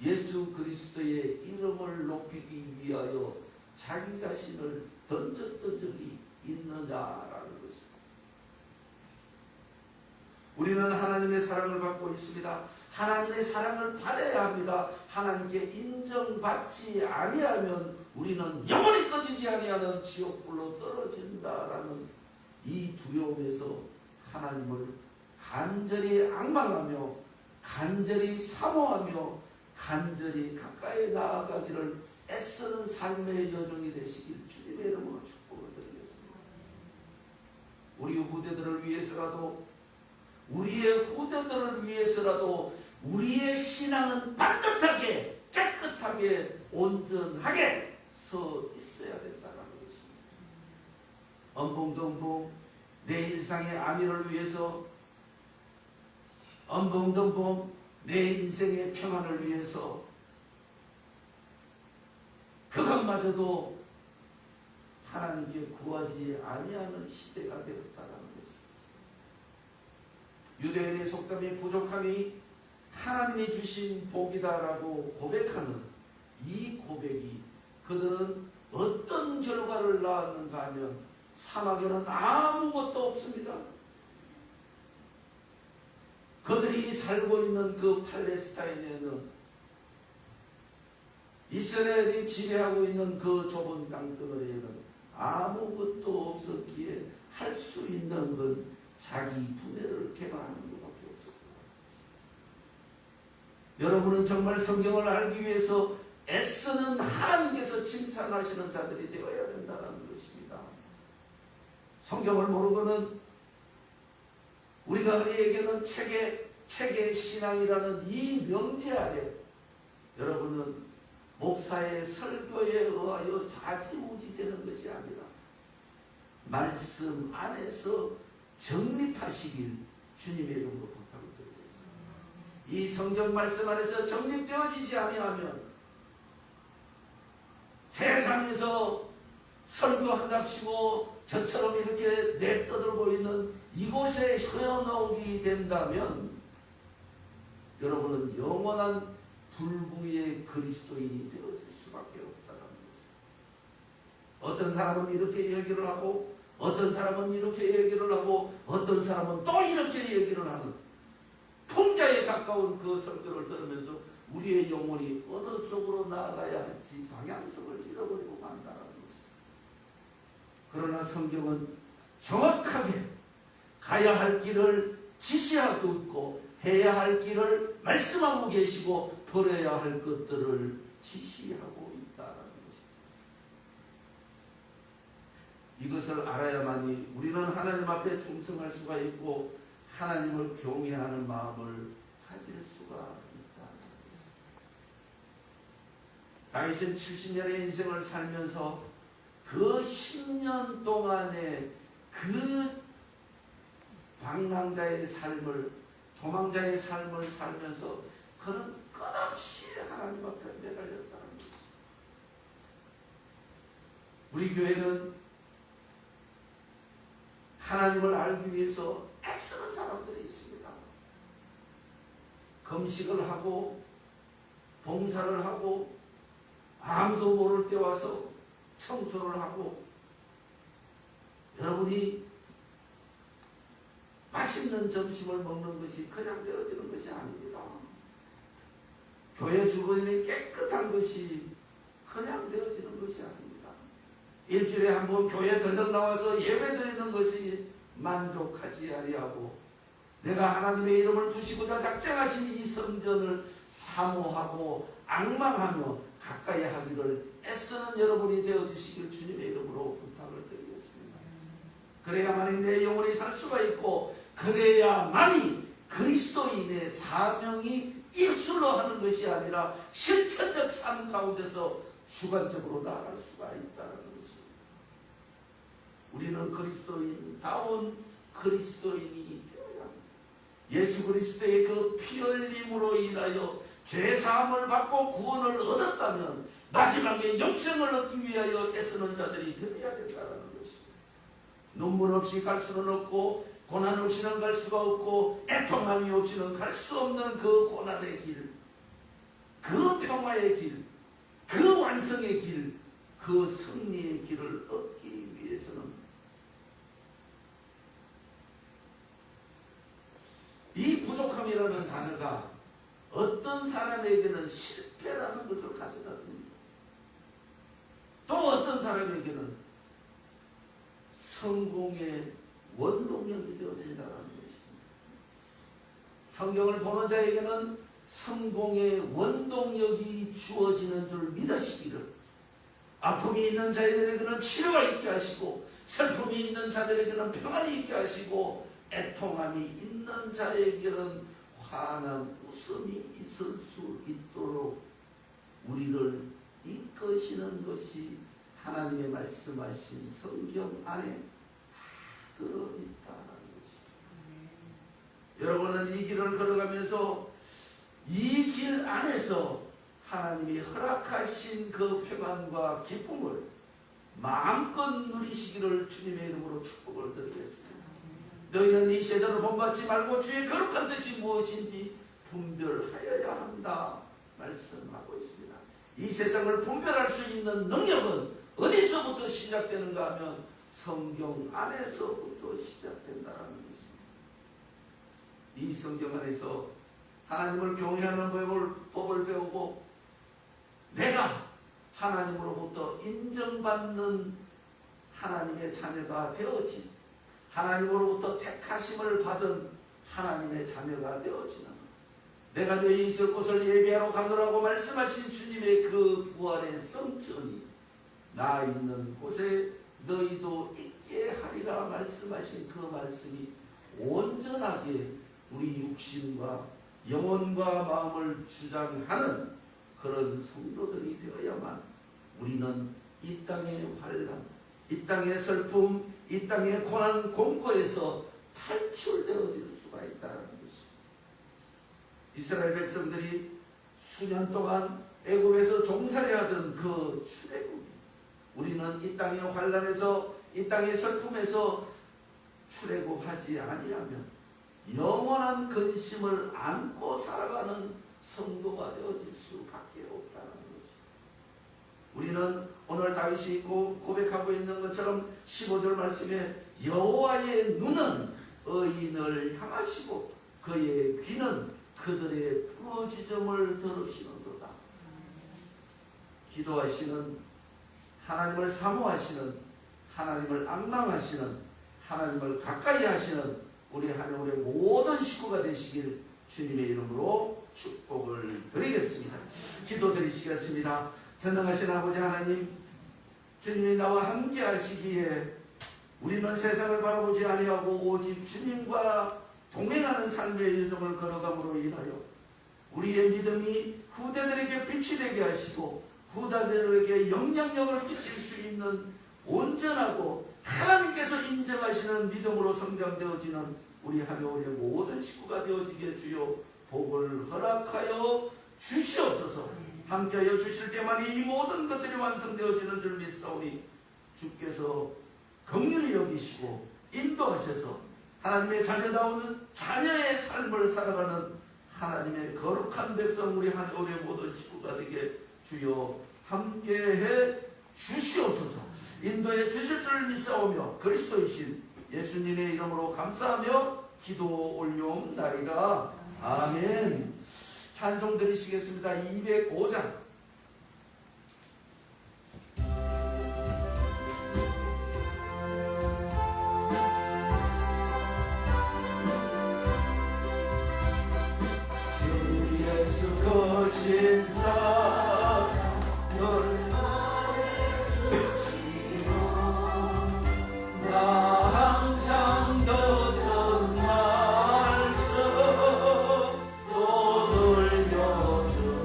[SPEAKER 1] 예수 그리스도의 이름을 높이기 위하여 자기 자신을 던졌던 적이 있느냐라는 것입니다. 우리는 하나님의 사랑을 받고 있습니다. 하나님의 사랑을 받아야 합니다. 하나님께 인정받지 아니하면 우리는 영원히 꺼지지 아니하는 지옥불로 떨어진다라는 이 두려움에서 하나님을 간절히 앙망하며 간절히 사모하며 간절히 가까이 나아가기를 애쓰는 삶의 여정이 되시길 주님의 이름으로 축복을 드리겠습니다. 우리 후대들을 위해서라도, 우리의 후대들을 위해서라도 우리의 신앙은 반듯하게 깨끗하게 온전하게 서 있어야 된다는 것입니다. 엄봉덤봉 내 일상의 안위를 위해서, 엄봉덤봉 내 인생의 평안을 위해서 그것마저도 하나님께 구하지 아니하는 시대가 되었다는 것입니다. 유대인의 속담이 부족함이 하나님이 주신 복이다라고 고백하는 이 고백이 그들은 어떤 결과를 낳았는가 하면 사막에는 아무것도 없습니다. 그들이 살고 있는 그 팔레스타인에는 이스라엘이 지배하고 있는 그 좁은 땅덩어리에는 아무것도 없었기에 할 수 있는 건 자기 두뇌를 개발하는 것밖에 없었다. 여러분은 정말 성경을 알기 위해서 애쓰는 하나님께서 칭찬하시는 자들이 되어야 된다는 것입니다. 성경을 모르고는 우리가 우리에게는 책의 신앙이라는 이 명제 아래 여러분은 목사의 설교에 의하여 좌지우지되는 것이 아니라 말씀 안에서 정립하시길 주님의 이름으로 부탁을 드리겠습니다. 이 성경 말씀 안에서 정립되어지지 아니하면 세상에서 설교한답시고 저처럼 이렇게 내떠들고 있는 이곳에 헤어나오게 된다면 여러분은 영원한 불구의 그리스도인이 되어질 수밖에 없다는 것입니다. 어떤 사람은 이렇게 얘기를 하고 어떤 사람은 이렇게 얘기를 하고 어떤 사람은 또 이렇게 얘기를 하는 풍자에 가까운 그 설교를 들으면서 우리의 영혼이 어느 쪽으로 나아가야 할지 방향성을 잃어버리고 만다는 것입니다. 그러나 성경은 정확하게 가야 할 길을 지시하고 있고 해야 할 길을 말씀하고 계시고 버려야 할 것들을 지시하고 있다는 것입니다. 이것을 알아야만이 우리는 하나님 앞에 충성할 수가 있고 하나님을 경외하는 마음을 가질 수가 있다. 다윗은 70년의 인생을 살면서 그 10년 동안의 그 방랑자의 삶을 도망자의 삶을 살면서 그는 끝없이 하나님 앞에 매달렸다는 것입니다. 우리 교회는 하나님을 알기 위해서 애쓰는 사람들이 있습니다. 금식을 하고 봉사를 하고 아무도 모를 때 와서 청소를 하고 여러분이 맛있는 점심을 먹는 것이 그냥 되어지는 것이 아닙니다. 교회 주변이 깨끗한 것이 그냥 되어지는 것이 아닙니다. 일주일에 한 번 교회 들썩 나와서 예배 드리는 것이 만족하지 아니하고 내가 하나님의 이름을 두시고자 작정하신 이 성전을 사모하고 앙망하며 가까이 하기를 애쓰는 여러분이 되어주시길 주님의 이름으로 부탁을 드리겠습니다. 그래야만이 내 영혼이 살 수가 있고 그래야만이 그리스도인의 사명이 입술로 하는 것이 아니라 실천적 삶 가운데서 주관적으로 나아갈 수가 있다는 것입니다. 우리는 그리스도인다운 그리스도인이 되어야 합니다. 예수 그리스도의 그 피 흘림으로 인하여 죄사함을 받고 구원을 얻었다면 마지막에 영생을 얻기 위하여 애쓰는 자들이 되어야 된다는 것입니다. 눈물 없이 갈 수는 없고 고난 없이는 갈 수가 없고 애통함이 없이는 갈 수 없는 그 고난의 길, 그 평화의 길, 그 완성의 길, 그 승리의 길을 얻기 위해서는 이 부족함이라는 단어가 어떤 사람에게는 실패라는 것을 가져다 줍니다. 또 어떤 사람에게는 성공의 원동력이 되어진다는 것입니다. 성경을 보는 자에게는 성공의 원동력이 주어지는 줄 믿으시기를, 아픔이 있는 자들에게는 치료가 있게 하시고 슬픔이 있는 자들에게는 평안이 있게 하시고 애통함이 있는 자에게는 환한 웃음이 있을 수 있도록 우리를 이끄시는 것이 하나님의 말씀하신 성경 안에 들어있다는 것입니다. 여러분은 이 길을 걸어가면서 이 길 안에서 하나님이 허락하신 그 평안과 기쁨을 마음껏 누리시기를 주님의 이름으로 축복을 드리겠습니다. 너희는 이 세대를 본받지 말고 주의 거룩한 뜻이 무엇인지 분별하여야 한다 말씀하고 있습니다. 이 세상을 분별할 수 있는 능력은 어디서부터 시작되는가 하면 성경 안에서부터 시작된다는 것입니다. 이 성경 안에서 하나님을 경외하는 법을 배우고 내가 하나님으로부터 인정받는 하나님의 자녀가 되어진, 하나님으로부터 택하심을 받은 하나님의 자녀가 되어지는, 내가 너희 있을 곳을 예비하러 가노라고 말씀하신 주님의 그 부활의 성천이 나 있는 곳에 너희도 있게 하리라 말씀하신 그 말씀이 온전하게 우리 육신과 영혼과 마음을 주장하는 그런 성도들이 되어야만 우리는 이 땅의 환난, 이 땅의 슬픔, 이 땅의 고난 공고에서 탈출되어질 수가 있다는 것입니다. 이스라엘 백성들이 수년 동안 애굽에서 종살이하던 그 출애굽이 우리는 이 땅의 환난에서 이 땅의 슬픔에서 출애굽하지 아니하면 영원한 근심을 안고 살아가는 성도가 되어질 수밖에 없다는 것입니다. 우리는 오늘 다윗이 고백하고 있는 것처럼 15절 말씀에 여호와의 눈은 의인을 향하시고 그의 귀는 그들의 부르짖음을 들으시는도다. 기도하시는, 하나님을 사모하시는, 하나님을 앙망하시는, 하나님을 가까이 하시는 우리 하늘의 모든 식구가 되시길 주님의 이름으로 축복을 드리겠습니다. 기도드리시겠습니다. 전능하신 아버지 하나님, 주님이 나와 함께 하시기에 우리는 세상을 바라보지 아니하고 오직 주님과 동행하는 삶의 여정을 걸어감으로 인하여 우리의 믿음이 후대들에게 빛이 되게 하시고 후대들에게 영향력을 끼칠 수 있는 온전하고 하나님께서 인정하시는 믿음으로 성장되어지는 우리 하늘의 모든 식구가 되어지게 주여 복을 허락하여 주시옵소서. 함께하여 주실 때만 이 모든 것들이 완성되어지는 줄 믿사오니 주께서 긍휼히 여기시고 인도하셔서 하나님의 자녀다운 자녀의 삶을 살아가는 하나님의 거룩한 백성 우리 하늘의 모든 식구가 되게 주여 함께해 주시옵소서. 인도해 주실 줄 믿사오며 그리스도이신 예수님의 이름으로 감사하며 기도 올려옵나이다. 아멘. 찬송 드리시겠습니다. 205장. 주 예수 거신 사랑 널 말해주시오. 나 항상 듣던 말씀 또 들려주시오.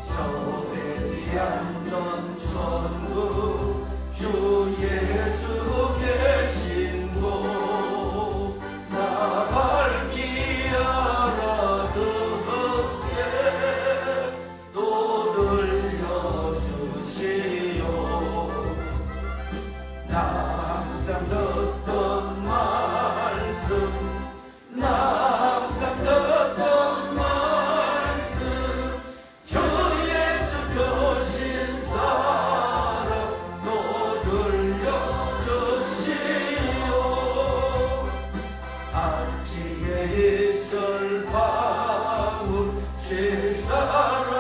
[SPEAKER 1] 저되지 않던 천국 주 예수 계신 곳 나 밝히 알아듣게 또 들려주시오. 나 항상 듣던 말씀 나 항상 듣던 말씀 주 예수 거신 사랑 또 들려주시오. 아침에 이슬 방울 죄 사라짐까지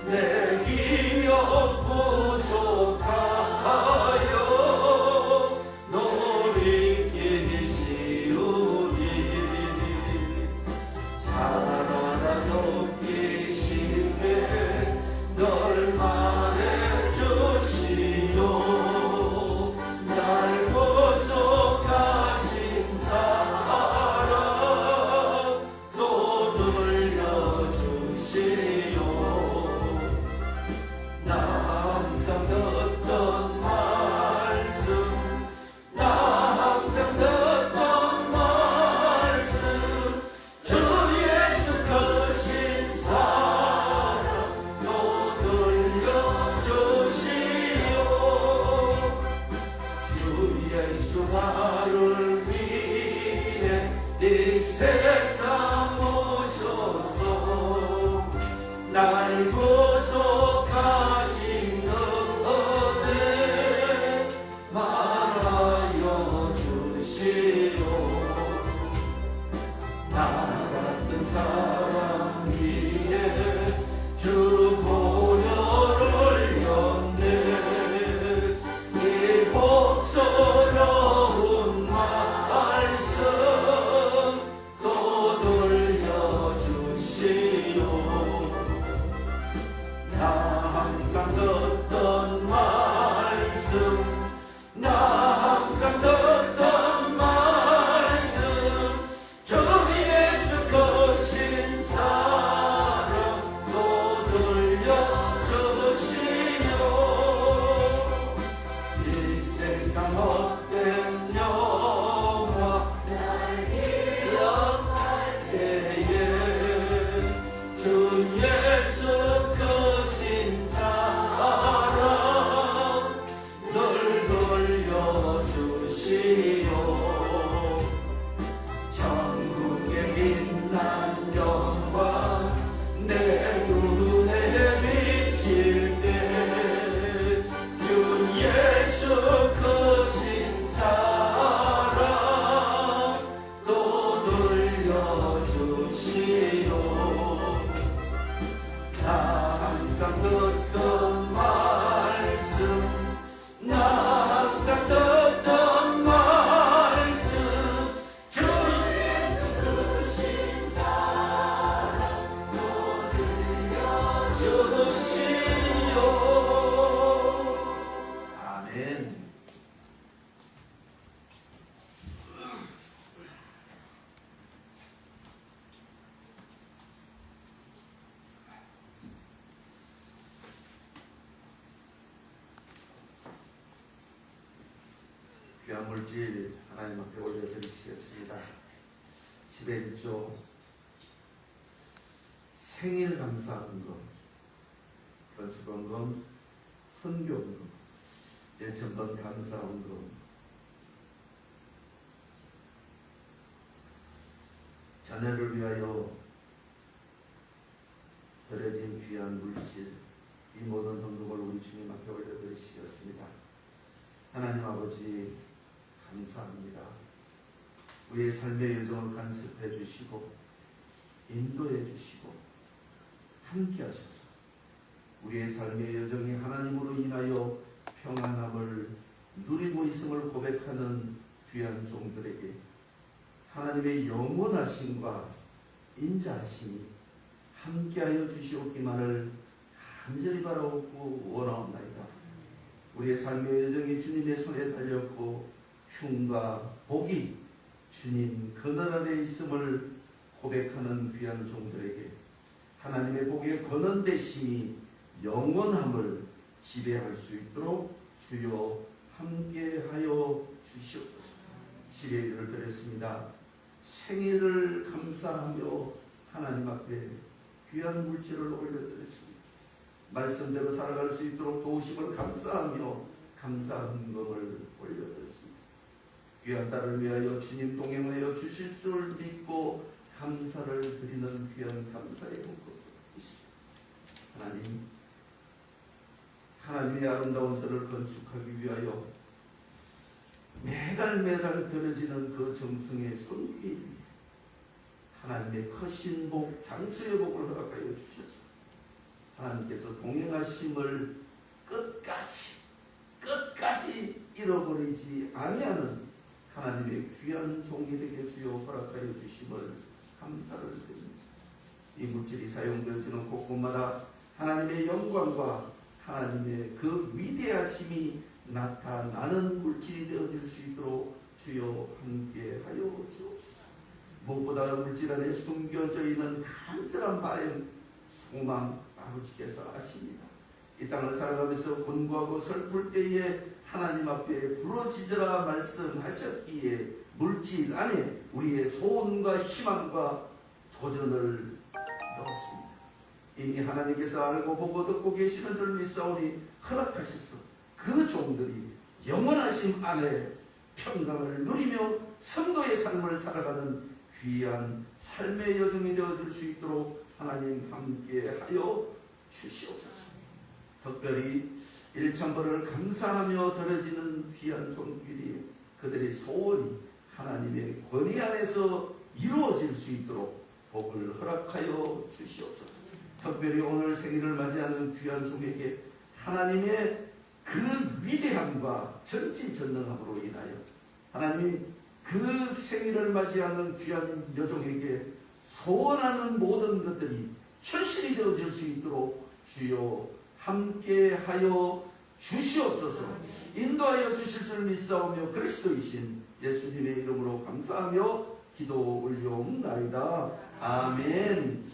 [SPEAKER 1] 내 기억 부족하여 놀이기시우니 살아라 돕기 쉽게 널 말해주시오. 날 구속하신 사랑 또 들려주시오. 나 항상 듣던 말씀 나 항상 듣던 말씀 주 예수 거신 사랑 또 들려주시오. 주 예수 나를 위해 이 세상 오셔서 날 구속하신 은혜 말하여 주시오. 나 같은 사람 위에 주 보혈을 흘렸네. 이 복스러운 말씀 또 들려주시오. 나 항상 듣던 말씀 나 항상 듣던 말씀 주 예수 거신 사랑 또 들려주시오. 이 세상 헛된 영화 날 기억할 때에 주 예수 주시오. 전국에 빛난 영광 내 눈에 비칠 때 주 예수 크신 사랑 또 들려주시오. 나 항상 듣던 말씀 나 항상 듣던 말씀 주 예수 크신 사랑 또 들려주시오. 아멘. 귀한 물질 하나님 앞에 올려드리시겠습니다. 10의 1조 생일 감사헌금, 건축헌금, 선교헌금, 1,000번 감사헌금, 자녀를 위하여 드려진 귀한 물질, 이 모든 헌금을 우리 주님 앞에 올려드리시겠습니다. 하나님 아버지 감사합니다. 우리의 삶의 여정을 간섭해 주시고 인도해 주시고 함께 하셔서 우리의 삶의 여정이 하나님으로 인하여 평안함을 누리고 있음을 고백하는 귀한 종들에게 하나님의 영원하심과 인자하심이 함께하여 주시옵기만을 간절히 바라옵고 원하옵나이다. 우리의 삶의 여정이 주님의 손에 달렸고 흉과 복이 주님 그늘 아래 있음을 고백하는 귀한 종들에게 하나님의 복의 권한되심이 영원함을 지배할 수 있도록 주여 함께하여 주시옵소서. 10의 1을 드렸습니다. 생일을 감사하며 하나님 앞에 귀한 물질을 올려드렸습니다. 말씀대로 살아갈 수 있도록 도우심을 감사하며 감사헌금을 올려드렸습니다. 귀한 딸을 위하여 주님 동행하여 주실 줄 믿고 감사를 드리는 귀한 감사의 헌금이십니다. 하나님, 하나님의 아름다운 절을 건축하기 위하여 매달 드려지는 그 정성의 손길 위에 하나님의 크신 복, 장수의 복을 허락하여 주셔서 하나님께서 동행하심을 끝까지 잃어버리지 아니하는 하나님의 귀한 종들에게 주여 허락하여 주심을 감사를 드립니다. 이 물질이 사용되어지는 곳곳마다 하나님의 영광과 하나님의 그 위대하심이 나타나는 물질이 되어질 수 있도록 주여 함께하여 주옵소서. 무엇보다 물질 안에 숨겨져 있는 간절한 바램, 소망 아버지께서 아십니다. 이 땅을 살아가면서 곤고하고 슬플 때에 하나님 앞에 부러지저라 말씀하셨기에 물질 안에 우리의 소원과 희망과 도전을 넣었습니다. 이미 하나님께서 알고 보고 듣고 계시는 줄 믿사오니 허락하셔서 그 종들이 영원하심 안에 평강을 누리며 성도의 삶을 살아가는 귀한 삶의 여정이 되어줄 수 있도록 하나님 함께하여 주시옵소서. 특별히 1,000번을 감사하며 드려지는 귀한 손길이 그들의 소원이 하나님의 권위 안에서 이루어질 수 있도록 복을 허락하여 주시옵소서. 특별히 오늘 생일을 맞이하는 귀한 종에게 하나님의 그 위대함과 전지전능함으로 인하여 하나님 그 생일을 맞이하는 귀한 여종에게 소원하는 모든 것들이 현실이 되어질 수 있도록 주여 함께하여 주시옵소서. 인도하여 주실 줄 믿사오며 그리스도이신 예수님의 이름으로 감사하며 기도 올려옵나이다. 아멘.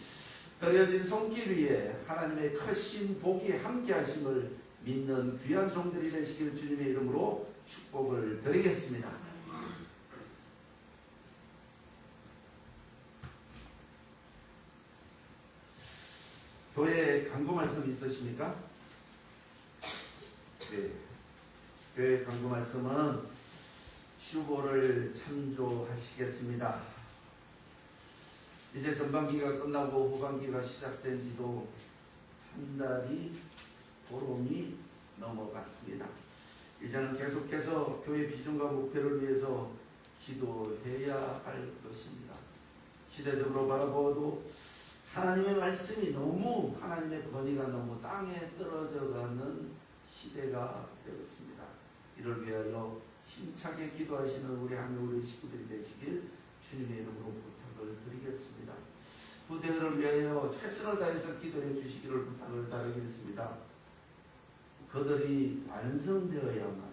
[SPEAKER 1] 드려진 손길 위에 하나님의 크신 복이 함께하심을 믿는 귀한 종들이 되시길 주님의 이름으로 축복을 드리겠습니다. 교회 간구 말씀 있으십니까? 네. 교회 간구 말씀은 주보를 참조하시겠습니다. 이제 전반기가 끝나고 후반기가 시작된 지도 한 달이 보름이 넘어갔습니다. 이제는 계속해서 교회 비전과 목표를 위해서 기도해야 할 것입니다. 시대적으로 바라보아도 하나님의 말씀이 너무, 하나님의 권위가 너무 땅에 떨어져가는 시대가 되었습니다. 이를 위하여 힘차게 기도하시는 우리 한국의 식구들이 되시길 주님의 이름으로 부탁을 드리겠습니다. 부대를 위하여 최선을 다해서 기도해 주시기를 부탁을 드리겠습니다. 그들이 완성되어야만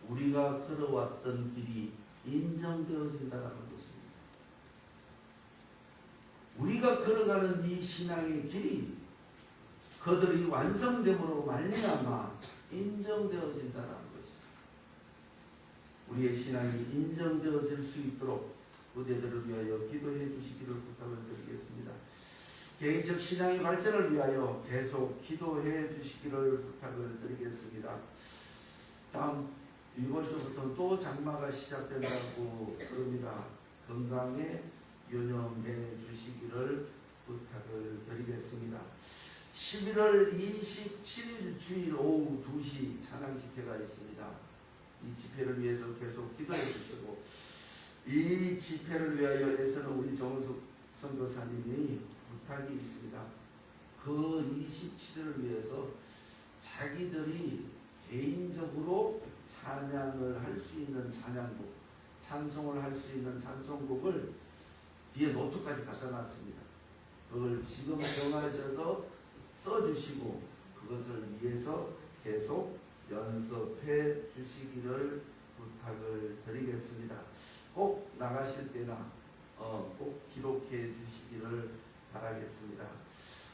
[SPEAKER 1] 우리가 걸어왔던 길이 인정되어진다는 것입니다. 우리가 걸어가는 이 신앙의 길이 그들이 완성됨으로 말미암아 인정되어진다는 것입니다. 우리의 신앙이 인정되어질 수 있도록 부대들을 위하여 기도해 주시기를 부탁을 드리겠습니다. 개인적 신앙의 발전을 위하여 계속 기도해 주시기를 부탁을 드리겠습니다. 다음 이번 주부터 또 장마가 시작된다고 그럽니다. 건강에 유념해 주시기를 부탁을 드리겠습니다. 11월 27일 주일 오후 2시 찬양 집회가 있습니다. 이 집회를 위해서 계속 기도해 주시고, 이 집회를 위하여 애쓰는 우리 정은숙 선교사님이 부탁이 있습니다. 그 27일을 위해서 자기들이 개인적으로 찬양을 할 수 있는 찬양곡, 찬송을 할 수 있는 찬송곡을 뒤에 노트까지 갖다 놨습니다. 그걸 지금 정하셔서 써주시고 그것을 위해서 계속 연습해 주시기를 부탁을 드리겠습니다. 꼭 나가실 때나 꼭 기록해 주시기를 바라겠습니다.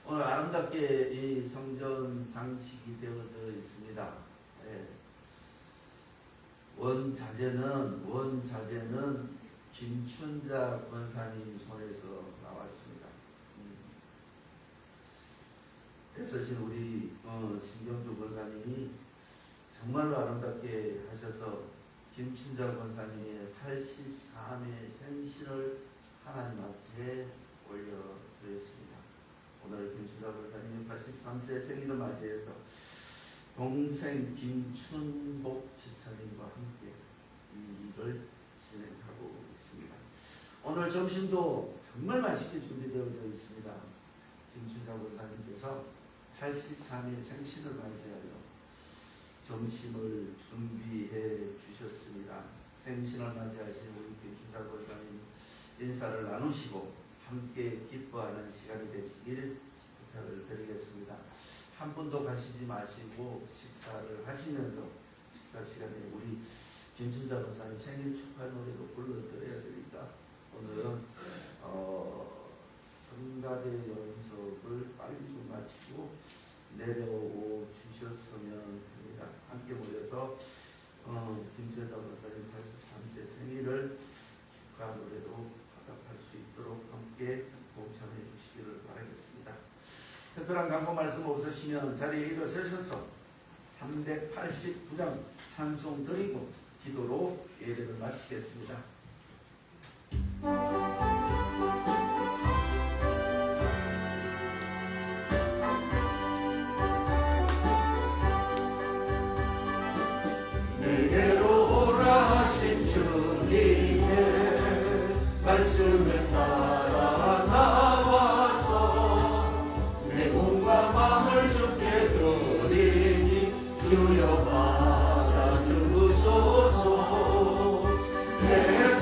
[SPEAKER 1] 오늘 아름답게 이 성전 장식이 되어져 있습니다. 네. 원자재는 김춘자 권사님 손에서 나왔습니다. 애쓰신 우리 신경주 권사님이 정말로 아름답게 하셔서 김춘자 권사님의 83의 생신을 하나님 앞에 올려드렸습니다. 오늘 김춘자 권사님의 83세 생일을 맞이해서 동생 김춘복 집사님과 함께 이 일을 진행하고 있습니다. 오늘 점심도 정말 맛있게 준비되어져 있습니다. 김춘자 권사님께서 83의 생신을 맞이하여 점심을 준비해 주셨습니다. 생신을 맞이하신 우리 김춘자 권사님 인사를 나누시고 함께 기뻐하는 시간이 되시길 부탁을 드리겠습니다. 한 분도 가시지 마시고 식사를 하시면서 식사 시간에 우리 김춘자 권사님 생일 축하 노래도 불러드려야 되니까 오늘은 성가대 연습을 빨리 좀 마치고 내려오 주셨으면 합니다. 함께 모여서 김춘자 권사님 83세 생일을 축하 노래로 화답할 수 있도록 함께 동참해 주시기를 바라겠습니다. 특별한 광고 말씀 없으시면 자리에 일어서셔서 389장 찬송 드리고 기도로 예배를 마치겠습니다.
[SPEAKER 2] 내게로 오라 하신 주님의 말씀을 따라 나와서 내 몸과 마음을 주께 드리니 주여 받아주소서. 내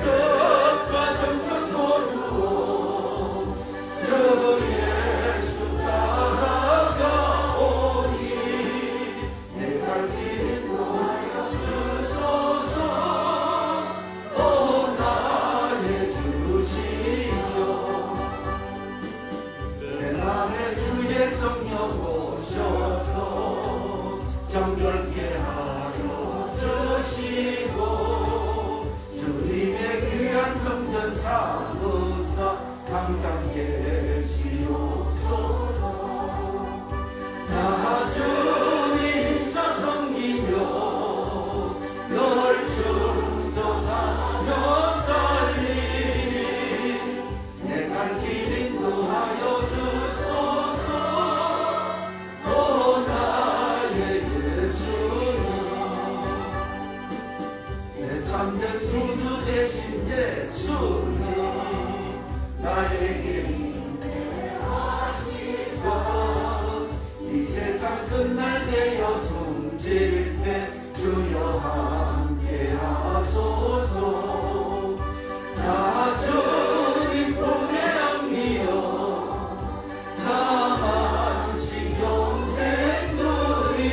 [SPEAKER 1] 참된 구주 되신 예수님 나에게 인내하시사 이 세상 끝날 때여 숨질 때 주여 함께 하소서 다 주님 품에 안기어 자만식 영생 누리리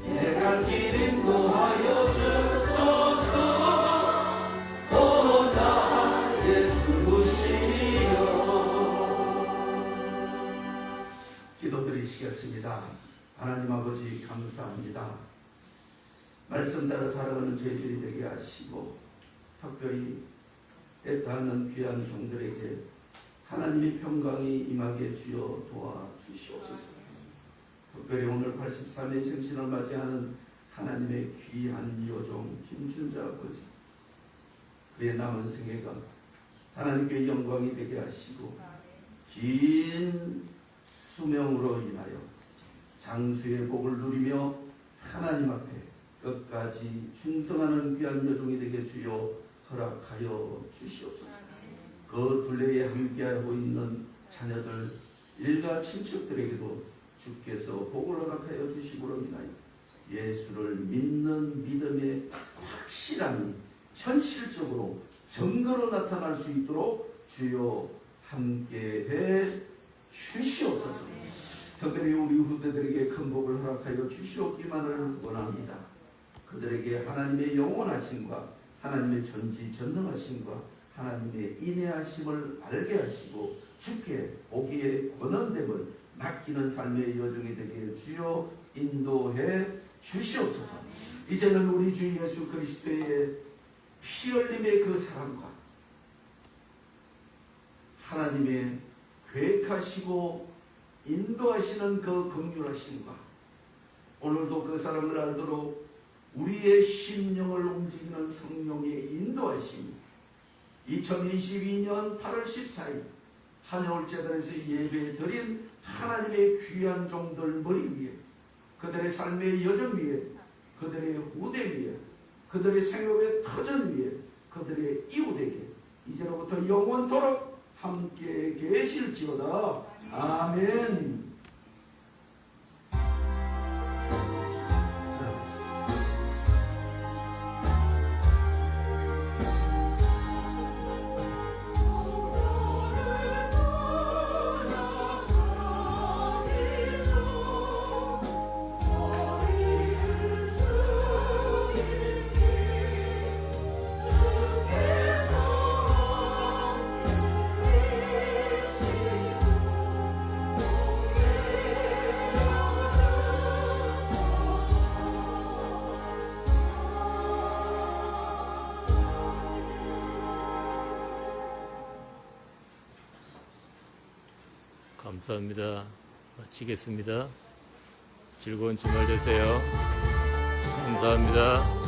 [SPEAKER 1] 내 갈 길 인도하여 주소서 오나 예수시여. 기도드리시겠습니다. 하나님 아버지 감사합니다. 말씀 따라 살아가는 저희들이 되게 하시고 특별히 애타하는 귀한 종들에게 하나님의 평강이 임하게 주여 도와주시옵소서. 특별히 오늘 83회 생신을 맞이하는 하나님의 귀한 여종 김준자 아버지, 그의 남은 생애가 하나님께 영광이 되게 하시고 긴 수명으로 인하여 장수의 복을 누리며 하나님 앞에 끝까지 충성하는 귀한 여종이 되게 주여 허락하여 주시옵소서. 그 둘레에 함께하고 있는 자녀들 일가 친척들에게도 주께서 복을 허락하여 주시고로 인하여 예수를 믿는 믿음의 확실함이 현실적으로 증거로 나타날 수 있도록 주여 함께해 주시옵소서. 특별히 우리 후대들에게 큰 복을 허락하여 주시옵기만을 원합니다. 그들에게 하나님의 영원하심과 하나님의 전지전능하심과 하나님의 인내하심을 알게 하시고 주께 보기에 권한됨을 맡기는 삶의 여정이 되게 주여 인도해 주시옵소서. 이제는 우리 주 예수 그리스도의 피 흘림의 그 사랑과 하나님의 계획하시고 인도하시는 그 긍휼하심과 오늘도 그 사람을 알도록 우리의 심령을 움직이는 성령의 인도하심, 2022년 8월 14일 한여울재단에서 예배 드린 하나님의 귀한 종들 머리 위에, 그들의 삶의 여정 위에, 그들의 후대 위에, 그들의 생업의 터전 위에, 그들의 이웃에게 이제로부터 영원토록 함께 계실지어다. 아멘.
[SPEAKER 2] 감사합니다. 마치겠습니다. 즐거운 주말 되세요. 감사합니다.